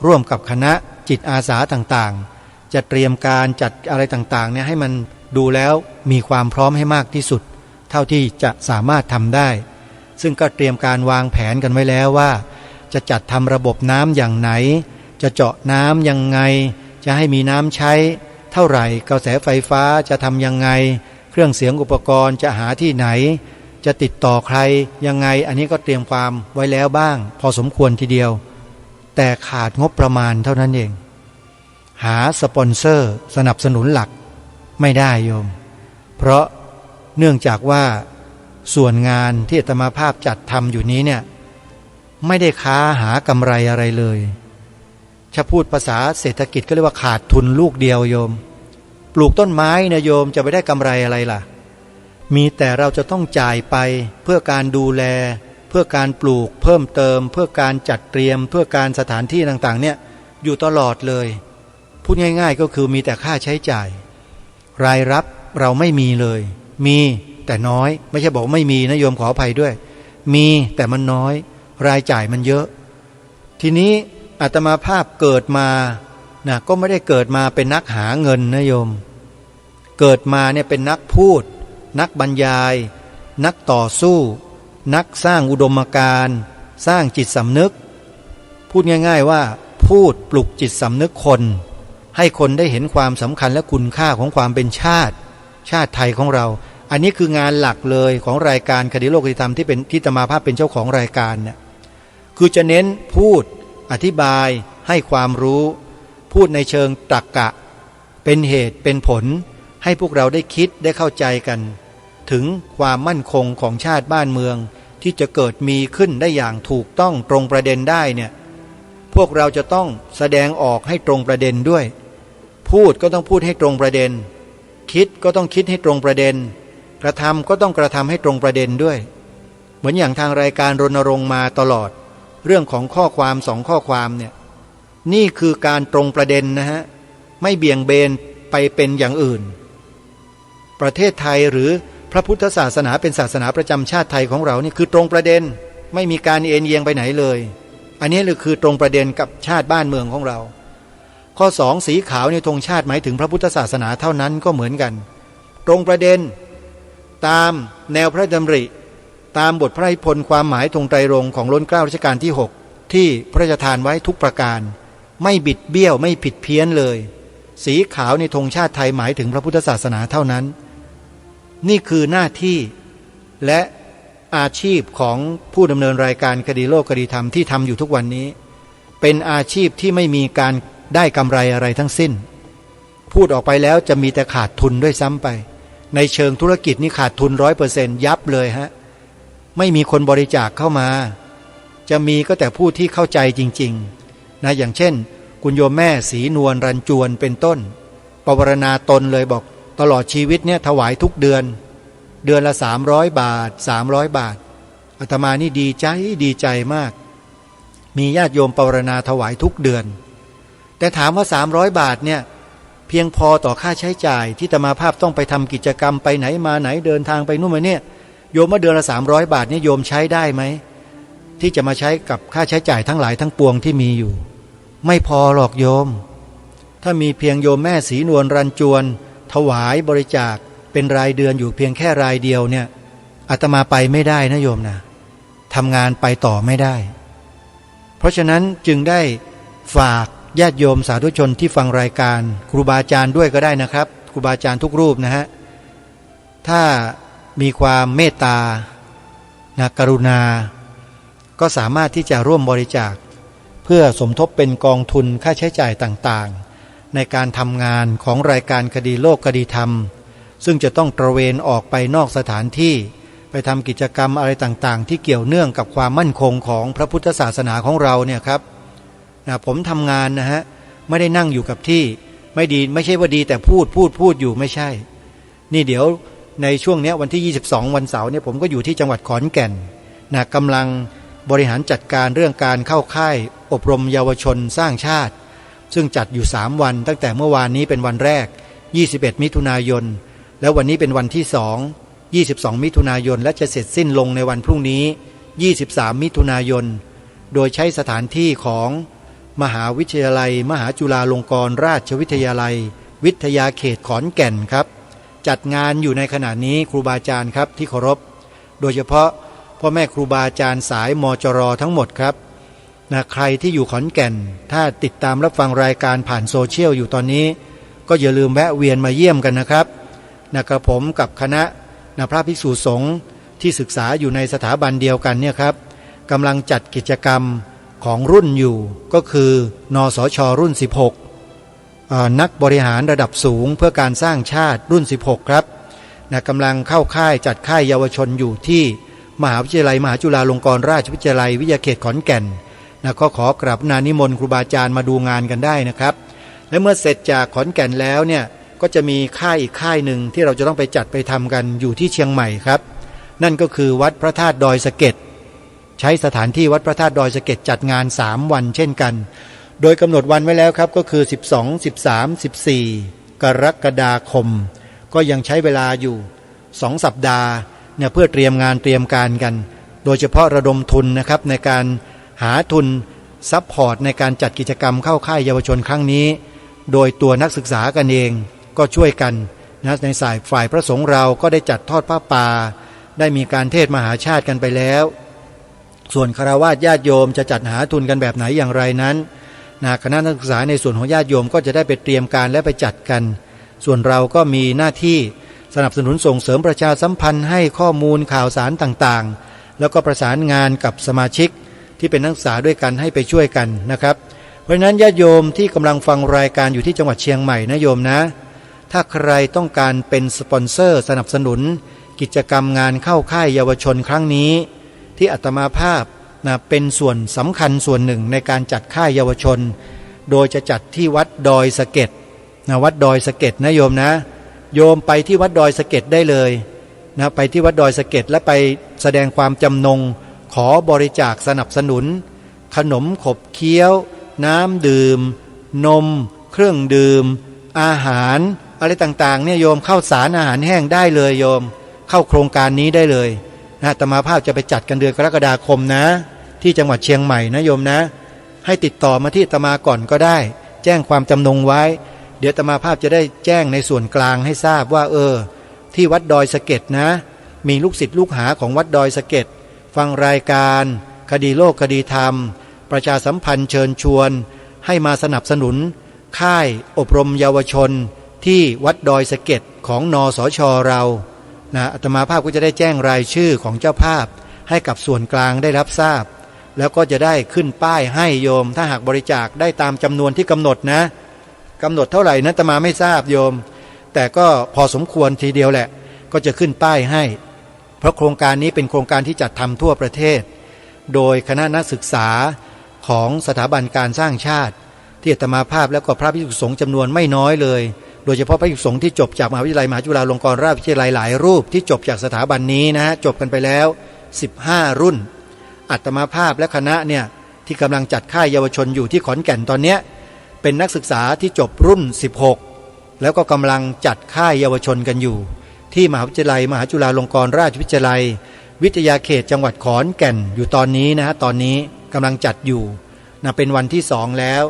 ร่วมกับคณะจิตอาสาต่างๆจะเตรียมการจัดอะไรต่างๆเนี่ยให้มันดูแล้วมีความพร้อมให้มากที่สุดเท่าที่จะสามารถทำได้ซึ่งก็เตรียมการวางแผนกันไว้แล้วว่าจะจัดทำระบบน้ำอย่างไหนจะเจาะน้ำยังไงจะให้มีน้ำใช้เท่าไหร่กระแสไฟฟ้าจะทำยังไงเครื่องเสียงอุปกรณ์จะหาที่ไหนจะติดต่อใครยังไงอันนี้ก็เตรียมความไว้แล้วบ้างพอสมควรทีเดียวแต่ขาดงบประมาณเท่านั้นเองหาสปอนเซอร์สนับสนุนหลักไม่ได้โยมเพราะเนื่องจากว่าส่วนงานที่อาตมาภาพจัดทำอยู่นี้เนี่ยไม่ได้ค้าหากำไรอะไรเลยถ้าพูดภาษาเศรษฐกิจก็เรียกว่าขาดทุนลูกเดียวโยมปลูกต้นไม้นะโยมจะไปได้กำไรอะไรล่ะมีแต่เราจะต้องจ่ายไปเพื่อการดูแลเพื่อการปลูกเพิ่มเติมเพื่อการจัดเตรียมเพื่อการสถานที่ต่างๆเนี่ยอยู่ตลอดเลยพูดง่ายๆก็คือมีแต่ค่าใช้จ่ายรายรับเราไม่มีเลยมีแต่น้อยไม่ใช่บอกไม่มีนะโยมขออภัยด้วยมีแต่มันน้อยรายจ่ายมันเยอะทีนี้อาตมาภาพเกิดมาก็ไม่ได้เกิดมาเป็นนักหาเงินนะโยมเกิดมาเนี่ยเป็นนักพูดนักบรรยายนักต่อสู้นักสร้างอุดมการณ์สร้างจิตสำนึกพูดง่ายๆว่าพูดปลุกจิตสำนึกคนให้คนได้เห็นความสำคัญและคุณค่าของความเป็นชาติไทยของเราอันนี้คืองานหลักเลยของรายการคดีโลกคดีธรรมที่เป็นที่อาตมาภาพเป็นเจ้าของรายการเนี่ยคือจะเน้นพูดอธิบายให้ความรู้พูดในเชิงตรรกะ เป็นเหตุเป็นผลให้พวกเราได้คิดได้เข้าใจกัน ถึงความมั่นคงของชาติบ้านเมืองที่จะเกิดมีขึ้นได้อย่างถูกต้องตรงประเด็นได้เนี่ยพวกเราจะต้องแสดงออกให้ตรงประเด็นด้วยพูดก็ต้องพูดให้ตรงประเด็นคิดก็ต้องคิดให้ตรงประเด็นกระทำก็ต้องกระทำให้ตรงประเด็นด้วยเหมือนอย่างทางรายการรณรงค์มาตลอดเรื่องของข้อความ2ข้อความเนี่ยนี่คือการตรงประเด็นนะฮะไม่เบี่ยงเบนไปเป็นอย่างอื่นประเทศไทยหรือพระพุทธศาสนาเป็นศาสนาประจำชาติไทยของเรานี่คือตรงประเด็นไม่มีการเอ็นเอียงไปไหนเลยอันนี้คือตรงประเด็นกับชาติบ้านเมืองของเราข้อ2สีขาวในธงชาติหมายถึงพระพุทธศาสนาเท่านั้นก็เหมือนกันตรงประเด็นตามแนวพระดำริตามบทพระราชนิพนธ์ความหมายธงไตรรงค์ของล้นเกล้ารัชกาลที่6ที่พระราชทานไว้ทุกประการไม่บิดเบี้ยวไม่ผิดเพี้ยนเลยสีขาวในธงชาติไทยหมายถึงพระพุทธศาสนาเท่านั้นนี่คือหน้าที่และอาชีพของผู้ดำเนินรายการคดีโลกคดีธรรมที่ทำอยู่ทุกวันนี้เป็นอาชีพที่ไม่มีการได้กำไรอะไรทั้งสิ้นพูดออกไปแล้วจะมีแต่ขาดทุนด้วยซ้ำไปในเชิงธุรกิจนี่ขาดทุน 100% ยับเลยฮะไม่มีคนบริจาคเข้ามาจะมีก็แต่ผู้ที่เข้าใจจริงๆนะอย่างเช่นคุณโยมแม่ศรีนวลรันจวนเป็นต้นปวารณาตนเลยบอกตลอดชีวิตเนี่ยถวายทุกเดือนละ300 บาท300 บาทอาตมานี่ดีใจมากมีญาติโยมปวารณาถวายทุกเดือนแต่ถามว่า300 บาทเนี่ยเพียงพอต่อค่าใช้จ่ายที่อาตมาภาพต้องไปทำกิจกรรมไปไหนมาไหนเดินทางไปนู่นมาเนี่ยโยมว่าเดือนละ300 บาทเนี่ยโยมใช้ได้ไหมที่จะมาใช้กับค่าใช้จ่ายทั้งหลายทั้งปวงที่มีอยู่ไม่พอหรอกโยมถ้ามีเพียงโยมแม่ศรีนวลรันจวนถวายบริจาคเป็นรายเดือนอยู่เพียงแค่รายเดียวเนี่ยอาตมาไปไม่ได้นะโยมนะทำงานไปต่อไม่ได้เพราะฉะนั้นจึงได้ฝากญาติโยมสาธุชนที่ฟังรายการครูบาอาจารย์ด้วยก็ได้นะครับครูบาอาจารย์ทุกรูปนะฮะถ้ามีความเมตตานะกรุณาก็สามารถที่จะร่วมบริจาคเพื่อสมทบเป็นกองทุนค่าใช้จ่ายต่างๆในการทำงานของรายการคดีโลกคดีธรรมซึ่งจะต้องตระเวนออกไปนอกสถานที่ไปทำกิจกรรมอะไรต่างๆที่เกี่ยวเนื่องกับความมั่นคงของพระพุทธศาสนาของเราเนี่ยครับผมทำงานนะฮะไม่ได้นั่งอยู่กับที่ไม่ใช่ว่าดีแต่พูดอยู่ไม่ใช่นี่เดี๋ยวในช่วงนี้วันที่22วันเสาร์เนี่ยผมก็อยู่ที่จังหวัดขอนแก่นนะกำลังบริหารจัดการเรื่องการเข้าค่ายอบรมเยาวชนสร้างชาติซึ่งจัดอยู่3วันตั้งแต่เมื่อวานนี้เป็นวันแรก21มิถุนายนแล้ววันนี้เป็นวันที่22มิถุนายนและจะเสร็จสิ้นลงในวันพรุ่งนี้23มิถุนายนโดยใช้สถานที่ของมหาวิทยาลัยมหาจุฬาลงกรณราชวิทยาลัยวิทยาเขตขอนแก่นครับจัดงานอยู่ในขณะนี้ครูบาอาจารย์ครับที่เคารพโดยเฉพาะพ่อแม่ครูบาอาจารย์สายมจรทั้งหมดครับนะใครที่อยู่ขอนแก่นถ้าติดตามรับฟังรายการผ่านโซเชียลอยู่ตอนนี้ก็อย่าลืมแวะเวียนมาเยี่ยมกันนะครับนะกระผมกับคณะพระภิกษุสงฆ์ที่ศึกษาอยู่ในสถาบันเดียวกันเนี่ยครับกำลังจัดกิจกรรมของรุ่นอยู่ก็คือนสช.รุ่น16นักบริหารระดับสูงเพื่อการสร้างชาติรุ่น16ครับนะกำลังเข้าค่ายจัดค่ายเยาวชนอยู่ที่มหาวิทยาลัยมหาจุฬาลงกรณราชวิทยาลัยวิทยาเขตขอนแก่นนะก็ขอกราบนิมนต์ครูบาอาจารย์มาดูงานกันได้นะครับและเมื่อเสร็จจากขอนแก่นแล้วเนี่ยก็จะมีค่ายอีกค่ายหนึ่งที่เราจะต้องไปจัดไปทำกันอยู่ที่เชียงใหม่ครับนั่นก็คือวัดพระธาตุดอยสะเก็ดใช้สถานที่วัดพระธาตุดอยสะเก็ดจัดงาน3วันเช่นกันโดยกำหนดวันไว้แล้วครับก็คือ12 13 14กรกฎาคมก็ยังใช้เวลาอยู่2สัปดาห์เนี่ยเพื่อเตรียมงานเตรียมการกันโดยเฉพาะระดมทุนนะครับในการหาทุนซัพพอร์ตในการจัดกิจกรรมเข้าค่ายเยาวชนครั้งนี้โดยตัวนักศึกษากันเองก็ช่วยกันนะในฝ่ายพระสงฆ์เราก็ได้จัดทอดผ้าป่าได้มีการเทศมหาชาติกันไปแล้วส่วนฆราวาสญาติโยมจะจัดหาทุนกันแบบไหนอย่างไรนั้นคณะนักศึกษาในส่วนของญาติโยมก็จะได้ไปเตรียมการและไปจัดกันส่วนเราก็มีหน้าที่สนับสนุนส่งเสริมประชาสัมพันธ์ให้ข้อมูลข่าวสารต่างๆแล้วก็ประสานงานกับสมาชิกที่เป็นนักศึกษาด้วยกันให้ไปช่วยกันนะครับเพ ราะฉะนั้นญาติโยมที่กำลังฟังรายการอยู่ที่จังหวัดเชียงใหม่นะโยมนะถ้าใครต้องการเป็นสปอนเซอร์สนับสนุนกิจกรรมงานเข้าค่ายเยาวชนครั้งนี้ที่อาตมาภาพเป็นส่วนสำคัญส่วนหนึ่งในการจัดค่ายเยาวชนโดยจะจัดที่วัดดอยสะเก็ดวัดดอยสะเก็ดนะโยมนะโยมไปที่วัดดอยสะเก็ดได้เลยไปที่วัดดอยสะเก็ดและไปแสดงความจำนงขอบริจาคสนับสนุนขนมขบเคี้ยวน้ำดื่มนมเครื่องดื่มอาหารอะไรต่างๆเนี่ยโยมเข้าสารอาหารแห้งได้เลยโยมเข้าโครงการนี้ได้เลยอาตมาภาพจะไปจัดกันเดือนกรกฎาคมนะที่จังหวัดเชียงใหม่นะโยมนะให้ติดต่อมาที่อาตมาก่อนก็ได้แจ้งความจำนงไว้เดี๋ยวอาตมาภาพจะได้แจ้งในส่วนกลางให้ทราบว่าที่วัดดอยสะเก็ดนะมีลูกศิษย์ลูกหาของวัดดอยสะเก็ดฟังรายการคดีโลกคดีธรรมประชาสัมพันธ์เชิญชวนให้มาสนับสนุนค่ายอบรมเยาวชนที่วัดดอยสะเก็ดของนสช.เราอาตมาภาพก็จะได้แจ้งรายชื่อของเจ้าภาพให้กับส่วนกลางได้รับทราบแล้วก็จะได้ขึ้นป้ายให้โยมถ้าหากบริจาคได้ตามจำนวนที่กำหนดนะกำหนดเท่าไหร่นะอาตมาไม่ทราบโยมแต่ก็พอสมควรทีเดียวแหละก็จะขึ้นป้ายให้เพราะโครงการนี้เป็นโครงการที่จัดทำทั่วประเทศโดยคณะนักศึกษาของสถาบันการสร้างชาติที่อาตมาภาพแล้วก็พระภิกษุสงฆ์จำนวนไม่น้อยเลยโดยเฉพาะพระภิกษุสงฆ์ที่จบจากมหาวิทยาลัยมหาจุฬาลงกรณราชวิทยาลัยหลายรูปที่จบจากสถาบันนี้นะฮะจบกันไปแล้ว15รุ่นอาตมาภาพและคณะเนี่ยที่กำลังจัดค่ายเยาวชนอยู่ที่ขอนแก่นตอนนี้เป็นนักศึกษาที่จบรุ่น16แล้วก็กำลังจัดค่ายเยาวชนกันอยู่ที่มหาวิทยาลัยมหาจุฬาลงกรณราชวิทยาลัยวิทยาเขตจังหวัดขอนแก่นอยู่ตอนนี้นะฮะตอนนี้กำลังจัดอยู่เป็นวันที่2แล้ว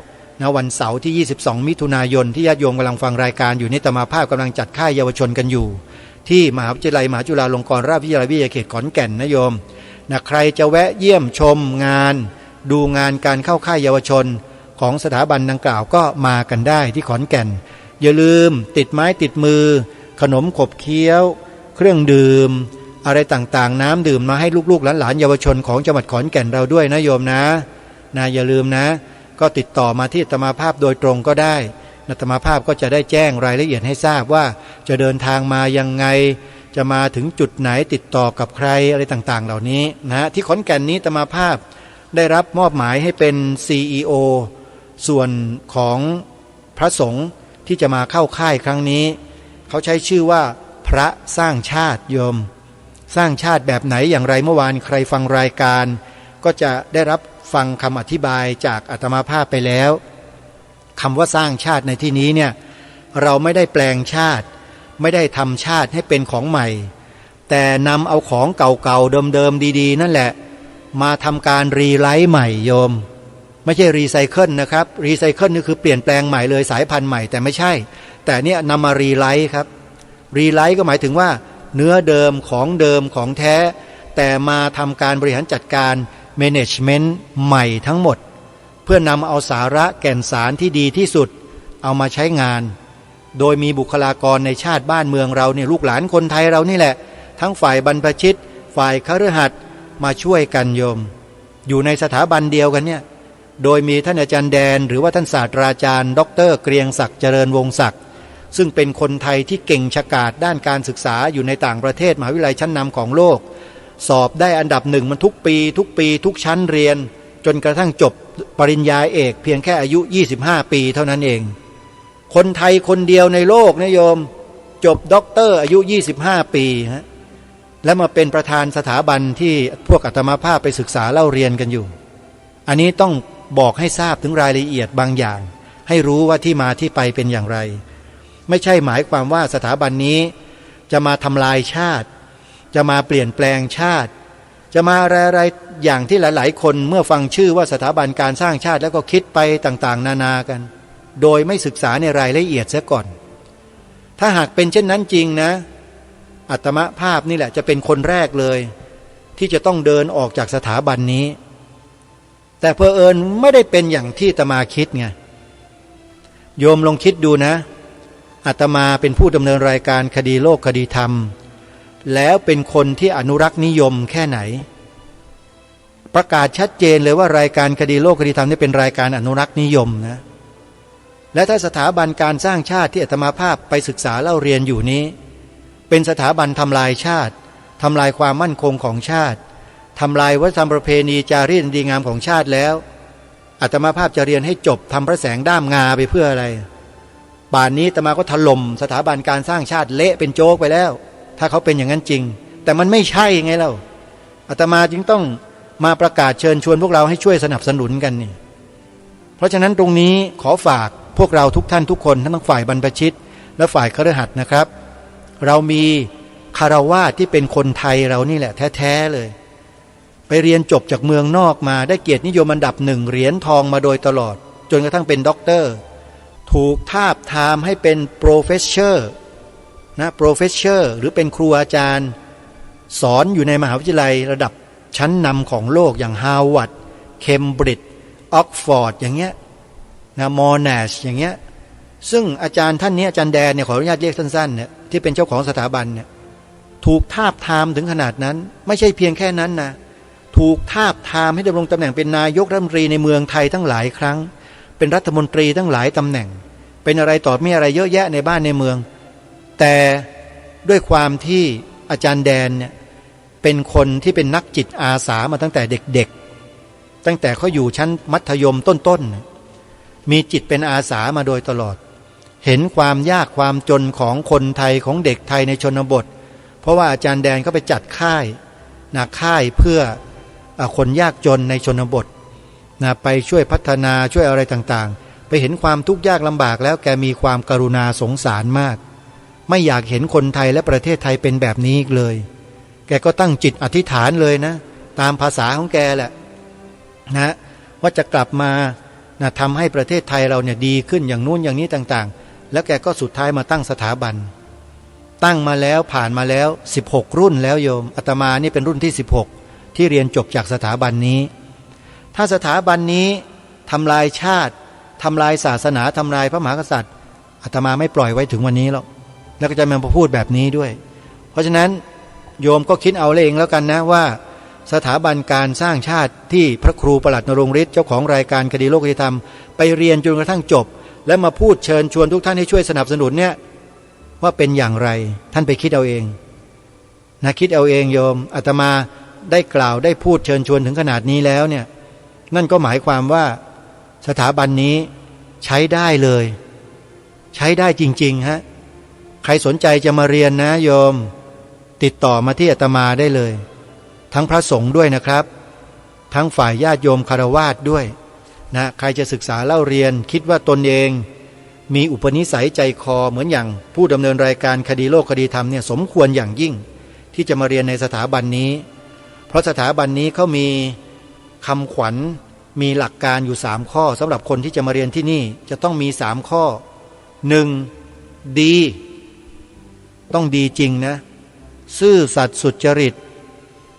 วันเสาร์ที่22มิถุนายนที่ญาติโยมกำลังฟังรายการอยู่นี่อาตมาภาพกำลังจัดค่ายเยาวชนกันอยู่ที่มหาวิทยาลัยมหาจุฬาลงกรณราชวิทยาลัยวิทยาเขตขอนแก่นนะโยมใครจะแวะเยี่ยมชมงานดูงานการเข้าค่ายเยาวชนของสถาบันดังกล่าวก็มากันได้ที่ขอนแก่นอย่าลืมติดไม้ติดมือขนมขบเคี้ยวเครื่องดื่มอะไรต่างๆน้ำดื่มมาให้ลูกๆหลานๆเยาวชนของจังหวัดขอนแก่นเราด้วยนะโยมนะอย่าลืมนะก็ติดต่อมาที่อาตมาภาพโดยตรงก็ได้อาตมาภาพก็จะได้แจ้งรายละเอียดให้ทราบว่าจะเดินทางมายังไงจะมาถึงจุดไหนติดต่อกับใครอะไรต่างๆเหล่านี้นะที่ขอนแก่นนี้อาตมาภาพได้รับมอบหมายให้เป็น CEO ส่วนของพระสงฆ์ที่จะมาเข้าค่ายครั้งนี้เขาใช้ชื่อว่าพระสร้างชาติโยมสร้างชาติแบบไหนอย่างไรเมื่อวานใครฟังรายการก็จะได้รับฟังคำอธิบายจากอาตมาภาพไปแล้วคำว่าสร้างชาติในที่นี้เนี่ยเราไม่ได้แปลงชาติไม่ได้ทำชาติให้เป็นของใหม่แต่นำเอาของเก่าๆเดิมๆดีๆนั่นแหละมาทำการรีไลท์ใหม่โยมไม่ใช่รีไซเคิลนะครับรีไซเคิลนี่คือเปลี่ยนแปลงใหม่เลยสายพันธุ์ใหม่แต่ไม่ใช่แต่เนี่ยนำมารีไลท์ครับรีไลท์ก็หมายถึงว่าเนื้อเดิมของแท้แต่มาทำการบริหารจัดการแมเนจเมนต์ใหม่ทั้งหมดเพื่อนำเอาสาระแก่นสารที่ดีที่สุดเอามาใช้งานโดยมีบุคลากรในชาติบ้านเมืองเราเนี่ยลูกหลานคนไทยเรานี่แหละทั้งฝ่ายบรรพชิตฝ่ายคฤหัสถ์มาช่วยกันโยมอยู่ในสถาบันเดียวกันเนี่ยโดยมีท่านอาจารย์แดนหรือว่าท่านศาสตราจารย์ดร.เกรียงศักดิ์เจริญวงศ์ศักดิ์ซึ่งเป็นคนไทยที่เก่งฉกาจด้านการศึกษาอยู่ในต่างประเทศมหาวิทยาลัยชั้นนำของโลกสอบได้อันดับ1มันทุกปีทุกชั้นเรียนจนกระทั่งจบปริญญาเอกเพียงแค่อายุ25ปีเท่านั้นเองคนไทยคนเดียวในโลกนะโยมจบด็อกเตอร์อายุ25ปีฮะและมาเป็นประธานสถาบันที่พวกอาตมาภาพไปศึกษาเล่าเรียนกันอยู่อันนี้ต้องบอกให้ทราบถึงรายละเอียดบางอย่างให้รู้ว่าที่มาที่ไปเป็นอย่างไรไม่ใช่หมายความว่าสถาบันนี้จะมาทำลายชาติจะมาเปลี่ยนแปลงชาติจะมาอะไรอย่างที่หลายๆคนเมื่อฟังชื่อว่าสถาบันการสร้างชาติแล้วก็คิดไปต่างๆนานากันโดยไม่ศึกษาในรายละเอียดเสียก่อนถ้าหากเป็นเช่นนั้นจริงนะอาตมาภาพนี่แหละจะเป็นคนแรกเลยที่จะต้องเดินออกจากสถาบันนี้แต่เพอเอิญไม่ได้เป็นอย่างที่อาตมาคิดไงโยมลองคิดดูนะอาตมาเป็นผู้ดำเนินรายการคดีโลกคดีธรรมแล้วเป็นคนที่อนุรักษ์นิยมแค่ไหน ประกาศชัดเจนเลยว่ารายการคดีโลกคดีธรรมนี่เป็นรายการอนุรักษ์นิยมนะและถ้าสถาบันการสร้างชาติที่อาตมาภาพไปศึกษาเล่าเรียนอยู่นี้เป็นสถาบันทำลายชาติทำลายความมั่นคงของชาติทำลายวัฒนธรรมประเพณีจารีตดีงามของชาติแล้วอาตมาภาพจะเรียนให้จบทำพระแสงด้ามงาไปเพื่ออะไรป่านนี้อาตมาก็ถล่มสถาบันการสร้างชาติเละเป็นโจ๊กไปแล้วถ้าเขาเป็นอย่างนั้นจริงแต่มันไม่ใช่ไงเล่าอาตมาจึงต้องมาประกาศเชิญชวนพวกเราให้ช่วยสนับสนุนกันนี่เพราะฉะนั้นตรงนี้ขอฝากพวกเราทุกท่านทุกคนทั้งฝ่ายบรรพชิตและฝ่ายคฤหัสถ์นะครับเรามีคารวาสที่เป็นคนไทยเรานี่แหละแท้ๆเลยไปเรียนจบจากเมืองนอกมาได้เกียรตินิยมอันดับ1เหรียญทองมาโดยตลอดจนกระทั่งเป็นด็อกเตอร์ถูกทาบทามให้เป็นโปรเฟสเซอร์นะโปรเฟสเซอร์หรือเป็นครูอาจารย์สอนอยู่ในมหาวิทยาลัยระดับชั้นนำของโลกอย่างฮาร์วาร์ดเคมบริดจ์ออกฟอร์ดอย่างเงี้ยนะมอนัชอย่างเงี้ยซึ่งอาจารย์ท่านนี้อาจารย์แดนเนี่ยขออนุญาตเรียกสั้นๆเนี่ยที่เป็นเจ้าของสถาบันเนี่ยถูกทาบทามถึงขนาดนั้นไม่ใช่เพียงแค่นั้นนะถูกทาบทามให้ดำรงตำแหน่งเป็นนายกรัฐมนตรีในเมืองไทยตั้งหลายครั้งเป็นรัฐมนตรีตั้งหลายตำแหน่งเป็นอะไรต่อมีอะไรเยอะแยะในบ้านในเมืองแต่ด้วยความที่อาจารย์แดนเนี่ยเป็นคนที่เป็นนักจิตอาสามาตั้งแต่เด็กๆตั้งแต่เขาอยู่ชั้นมัธยมต้นๆมีจิตเป็นอาสามาโดยตลอดเห็นความยากความจนของคนไทยของเด็กไทยในชนบทเพราะว่าอาจารย์แดนก็ไปจัดค่ายค่ายเพื่อคนยากจนในชนบทไปช่วยพัฒนาช่วยอะไรต่างๆไปเห็นความทุกข์ยากลำบากแล้วแกมีความกรุณาสงสารมากไม่อยากเห็นคนไทยและประเทศไทยเป็นแบบนี้อีกเลยแกก็ตั้งจิตอธิษฐานเลยนะตามภาษาของแกแหละนะว่าจะกลับมาทำให้ประเทศไทยเราเนี่ยดีขึ้นอย่างนู้นอย่างนี้ต่างๆแล้วแกก็สุดท้ายมาตั้งสถาบันตั้งมาแล้วผ่านมาแล้ว16รุ่นแล้วโยมอาตมานี่เป็นรุ่นที่16ที่เรียนจบจากสถาบันนี้ถ้าสถาบันนี้ทำลายชาติทำลายศาสนาทำลายพระมหากษัตริย์อาตมาไม่ปล่อยไว้ถึงวันนี้หรอกแล้วก็จะมาพูดแบบนี้ด้วยเพราะฉะนั้นโยมก็คิดเอาเองแล้วกันนะว่าสถาบันการสร้างชาติที่พระครูประหลัดนรงฤทธิ์เจ้าของรายการคดีโลกคดีธรรมไปเรียนจนกระทั่งจบและมาพูดเชิญชวนทุกท่านให้ช่วยสนับสนุนเนี่ยว่าเป็นอย่างไรท่านไปคิดเอาเองนะคิดเอาเองโยมอาตมาได้กล่าวได้พูดเชิญชวนถึงขนาดนี้แล้วเนี่ยนั่นก็หมายความว่าสถาบันนี้ใช้ได้เลยใช้ได้จริงๆฮะใครสนใจจะมาเรียนนะโยมติดต่อมาที่อาตมาได้เลยทั้งพระสงฆ์ด้วยนะครับทั้งฝ่ายญาติโยมคฤหัสถ์ด้วยนะใครจะศึกษาเล่าเรียนคิดว่าตนเองมีอุปนิสัยใจคอเหมือนอย่างผู้ดำเนินรายการคดีโลกคดีธรรมเนี่ยสมควรอย่างยิ่งที่จะมาเรียนในสถาบันนี้เพราะสถาบันนี้เขามีคำขวัญมีหลักการอยู่3ข้อสำหรับคนที่จะมาเรียนที่นี่จะต้องมี3ข้อ1ดีต้องดีจริงนะซื่อสัตย์สุจริต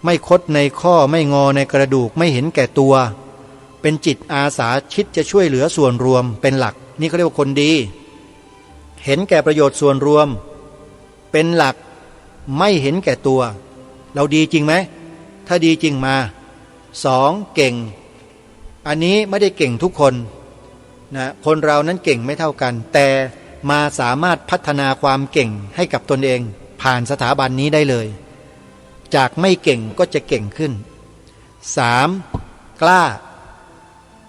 ไม่คดในข้อไม่งอในกระดูกไม่เห็นแก่ตัวเป็นจิตอาสาคิดจะช่วยเหลือส่วนรวมเป็นหลักนี่เขาเรียกว่าคนดีเห็นแก่ประโยชน์ส่วนรวมเป็นหลักไม่เห็นแก่ตัวเราดีจริงไหมถ้าดีจริงมา2เก่งอันนี้ไม่ได้เก่งทุกคนนะคนเรานั้นเก่งไม่เท่ากันแต่มาสามารถพัฒนาความเก่งให้กับตนเองผ่านสถาบันนี้ได้เลยจากไม่เก่งก็จะเก่งขึ้น3กล้า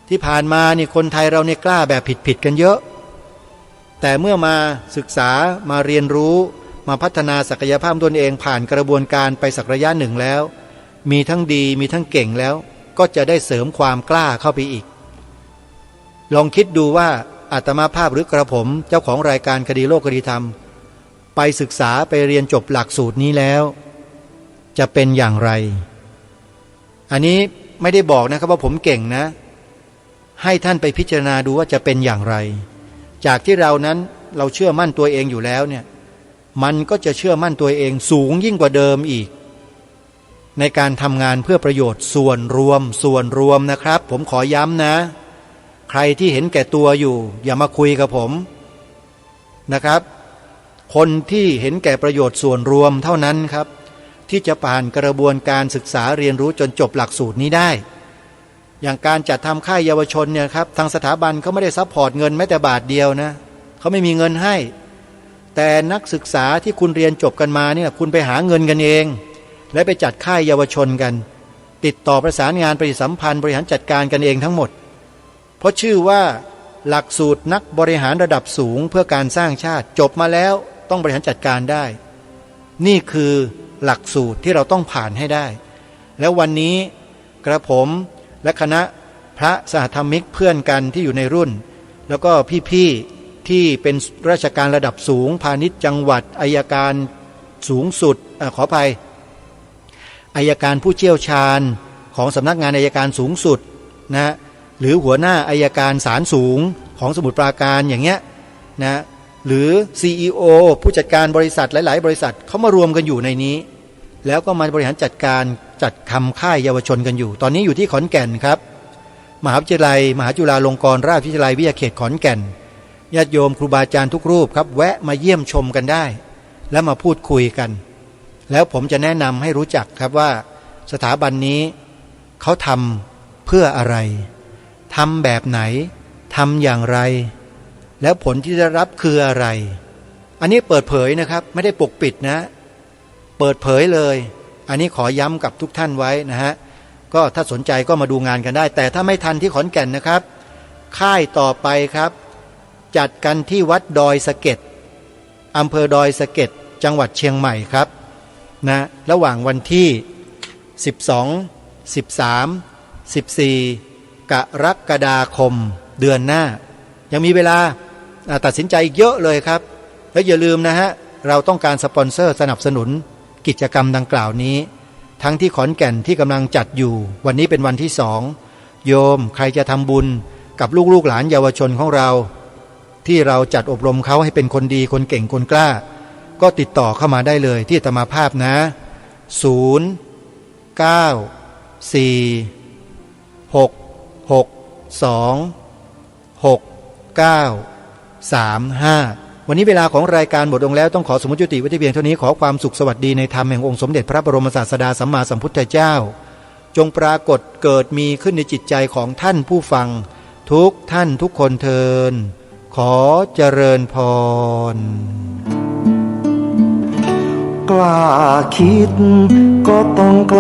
ที่ผ่านมานี่คนไทยเราเนี่ยกล้าแบบผิดกันเยอะแต่เมื่อมาศึกษามาเรียนรู้มาพัฒนาศักยภาพตนเองผ่านกระบวนการไปสักระยะหนึ่งแล้วมีทั้งดีมีทั้งเก่งแล้วก็จะได้เสริมความกล้าเข้าไปอีกลองคิดดูว่าอาตมาภาพหรือกระผมเจ้าของรายการคดีโลกคดีธรรมไปศึกษาไปเรียนจบหลักสูตรนี้แล้วจะเป็นอย่างไรอันนี้ไม่ได้บอกนะครับว่าผมเก่งนะให้ท่านไปพิจารณาดูว่าจะเป็นอย่างไรจากที่เรานั้นเราเชื่อมั่นตัวเองอยู่แล้วเนี่ยมันก็จะเชื่อมั่นตัวเองสูงยิ่งกว่าเดิมอีกในการทำงานเพื่อประโยชน์ส่วนรวมนะครับผมขอย้ำนะใครที่เห็นแก่ตัวอยู่อย่ามาคุยกับผมนะครับคนที่เห็นแก่ประโยชน์ส่วนรวมเท่านั้นครับที่จะผ่านกระบวนการศึกษาเรียนรู้จนจบหลักสูตรนี้ได้ อย่างการจัดทำค่ายเยาวชนเนี่ยครับทางสถาบันเขาไม่ได้ซัพพอร์ตเงินแม้แต่บาทเดียวนะเขาไม่มีเงินให้แต่นักศึกษาที่คุณเรียนจบกันมาเนี่ยคุณไปหาเงินกันเองและไปจัดค่ายเยาวชนกันติดต่อประสานงานประชาสัมพันธ์บริหารจัดการกันเองทั้งหมดเพราะชื่อว่าหลักสูตรนักบริหารระดับสูงเพื่อการสร้างชาติจบมาแล้วต้องบริหารจัดการได้นี่คือหลักสูตรที่เราต้องผ่านให้ได้แล้ววันนี้กระผมและคณะพระสหธรรมิกเพื่อนกันที่อยู่ในรุ่นแล้วก็พี่ๆที่เป็นราชการระดับสูงพาณิชย์จังหวัดอัยการสูงสุดขออภัยอัยการผู้เชี่ยวชาญของสำนักงานอัยการสูงสุดนะหรือหัวหน้าอัยการศาลสูงของสมุทรปราการอย่างเงี้ยนะหรือ CEO ผู้จัดการบริษัทหลายๆบริษัทเขามารวมกันอยู่ในนี้แล้วก็มาบริหารจัดการจัดทำค่ายเยาวชนกันอยู่ตอนนี้อยู่ที่ขอนแก่นครับมหาวิทยาลัยมหาจุฬาลงกรณราชวิทยาลัยวิทยาเขตขอนแก่นญาติโยมครูบาอาจารย์ทุกรูปครับแวะมาเยี่ยมชมกันได้และมาพูดคุยกันแล้วผมจะแนะนำให้รู้จักครับว่าสถาบันนี้เขาทำเพื่ออะไรทำแบบไหนทำอย่างไรแล้วผลที่ได้รับคืออะไรอันนี้เปิดเผยนะครับไม่ได้ปกปิดนะเปิดเผยเลยอันนี้ขอย้ำกับทุกท่านไว้นะฮะก็ถ้าสนใจก็มาดูงานกันได้แต่ถ้าไม่ทันที่ขอนแก่นนะครับค่ายต่อไปครับจัดกันที่วัดดอยสะเก็ดอำเภอดอยสะเก็ดจังหวัดเชียงใหม่ครับนะระหว่างวันที่12 13 14กรกฎาคมเดือนหน้ายังมีเวลาตัดสินใจเยอะเลยครับแล้วอย่าลืมนะฮะเราต้องการสปอนเซอร์สนับสนุนกิจกรรมดังกล่าวนี้ทั้งที่ขอนแก่นที่กำลังจัดอยู่วันนี้เป็นวันที่2โยมใครจะทำบุญกับลูกหลานเยาวชนของเราที่เราจัดอบรมเขาให้เป็นคนดีคนเก่งคนกล้าก็ติดต่อเข้ามาได้เลยที่อาตมาภาพนะ0 9 4 6 6 2 6 9 3 5วันนี้เวลาของรายการหมดลงแล้วต้องขอสมมุติยุติไว้ที่เพียงเท่านี้ขอความสุขสวัสดีในธรรมแห่งองค์สมเด็จพระบรมศาสดาสัมมาสัมพุทธเจ้าจงปรากฏเกิดมีขึ้นในจิตใจของท่านผู้ฟังทุกท่านทุกคนเทินขอเจริญพรกล้าคิดก็ต้องกล้า